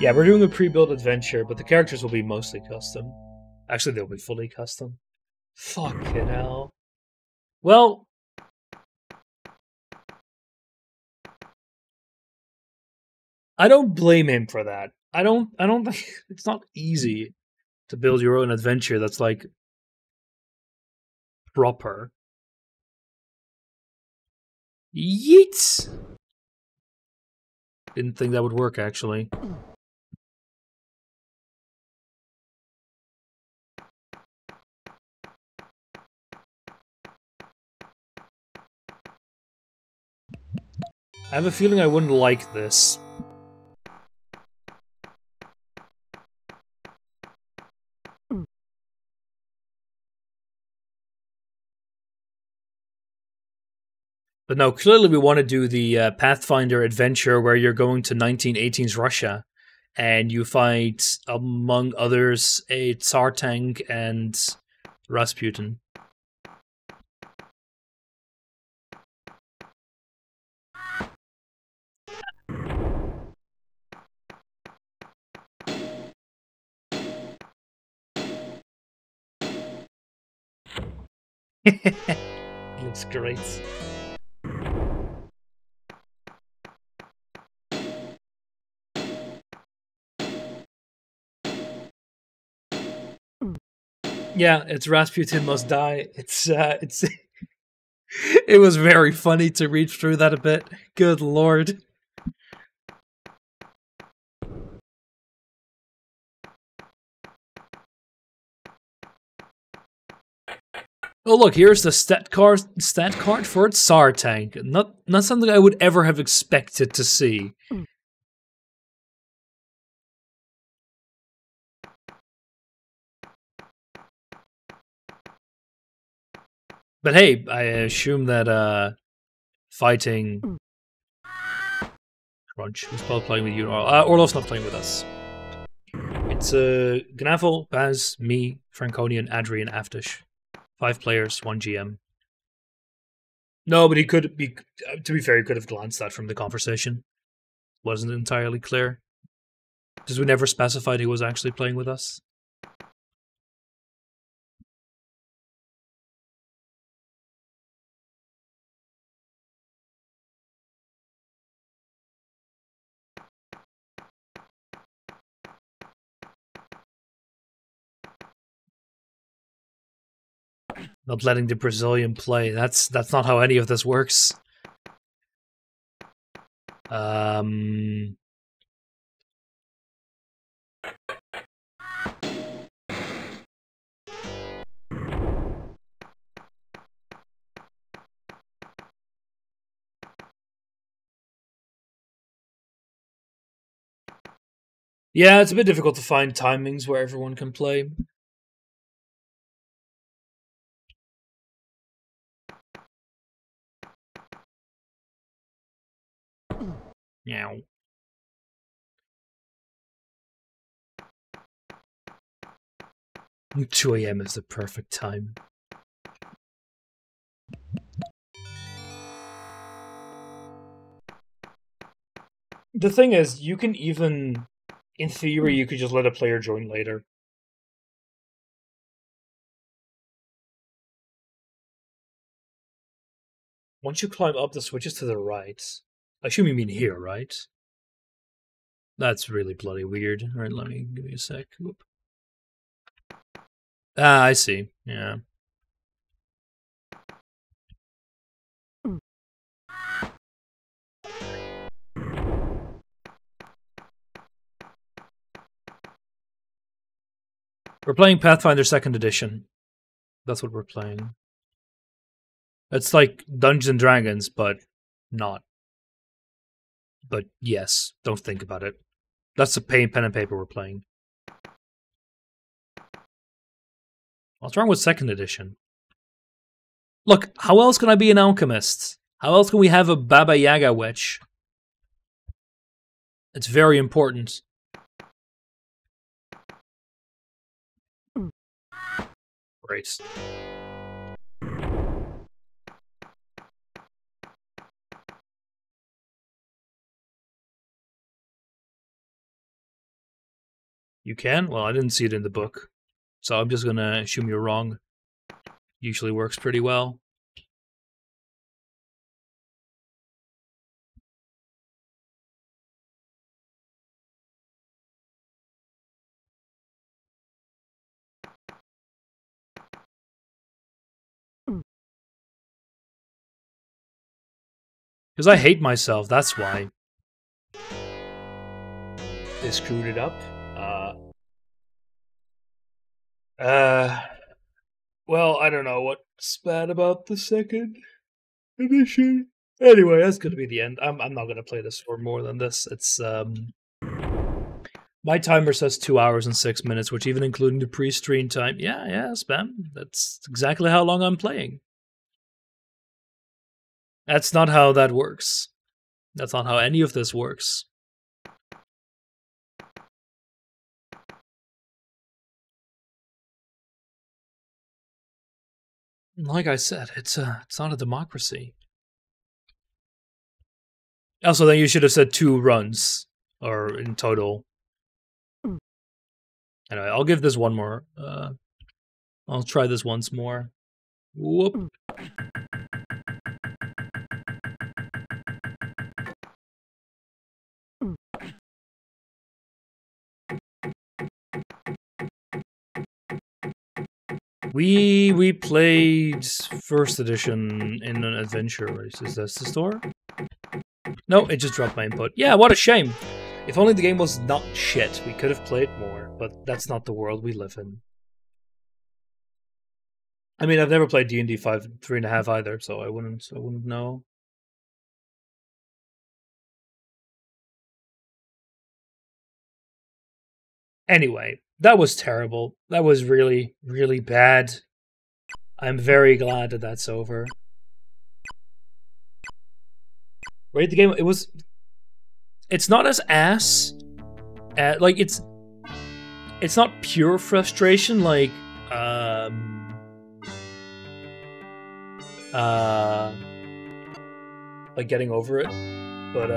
Speaker 1: Yeah, we're doing a pre-built adventure, but the characters will be mostly custom. Actually, they'll be fully custom. Fucking hell. Well, I don't blame him for that. I don't think it's not easy to build your own adventure that's like proper. Yeet! Didn't think that would work, actually. I have a feeling I wouldn't like this. But no, clearly we want to do the Pathfinder adventure where you're going to 1918's Russia and you fight, among others, a Tsar tank and Rasputin. Looks great. Yeah, it's Rasputin must die. It's it was very funny to read through that a bit. Good lord. Oh look, here's the stat card for its Tsar tank. Not something I would ever have expected to see. But hey, I assume that fighting Crunch, who's both playing with you. Orlov's not playing with us. It's Gnavel, Baz, me, Franconian, Adri, and Aftish. 5 players, 1 GM. No, but he could be. To be fair, he could have glanced that from the conversation. Wasn't entirely clear. Because we never specified he was actually playing with us. Not letting the Brazilian play. That's not how any of this works. Yeah, it's a bit difficult to find timings where everyone can play. Meow. 2 AM is the perfect time. The thing is, you can even, in theory, you could just let a player join later. Once you climb up the switches to the right, I assume you mean here, right? That's really bloody weird. Alright, give me a sec. Whoop. Ah, I see. Yeah. We're playing Pathfinder 2nd Edition. That's what we're playing. It's like Dungeons and Dragons, but not. But yes, don't think about it. That's the pen and paper we're playing. What's wrong with 2nd Edition? Look, how else can I be an alchemist? How else can we have a Baba Yaga witch? It's very important. Great. You can? Well, I didn't see it in the book. So I'm just gonna assume you're wrong. Usually works pretty well. Because I hate myself, that's why. They screwed it up. Well, I don't know what's bad about the 2nd edition. Anyway, that's gonna be the end. I'm not gonna play this for more than this. It's my timer says 2 hours and 6 minutes, which even including the pre-stream time. Yeah, spam. That's exactly how long I'm playing. That's not how that works. That's not how any of this works. Like I said, it's not a democracy. Also, then you should have said 2 runs, or in total. Anyway, I'll give this one more. I'll try this once more. Whoop. We played 1st edition in an adventure race. Is this the store? No, it just dropped my input. Yeah, what a shame. If only the game was not shit, we could have played more, but that's not the world we live in. I mean, I've never played D&D 3.5 either, so I wouldn't know. Anyway, that was terrible. That was really, really bad. I'm very glad that that's over. Right, the game, it's not as ass, like, it's not pure frustration, like, like getting over it, but,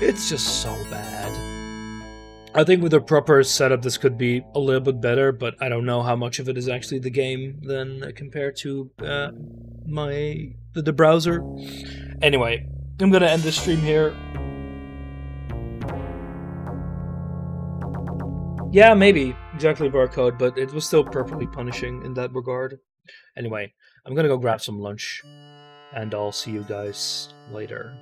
Speaker 1: it's just so bad. I think with a proper setup, this could be a little bit better, but I don't know how much of it is actually the game then compared to the browser. Anyway, I'm gonna end this stream here. Yeah, maybe exactly barcode, but it was still perfectly punishing in that regard. Anyway, I'm gonna go grab some lunch, and I'll see you guys later.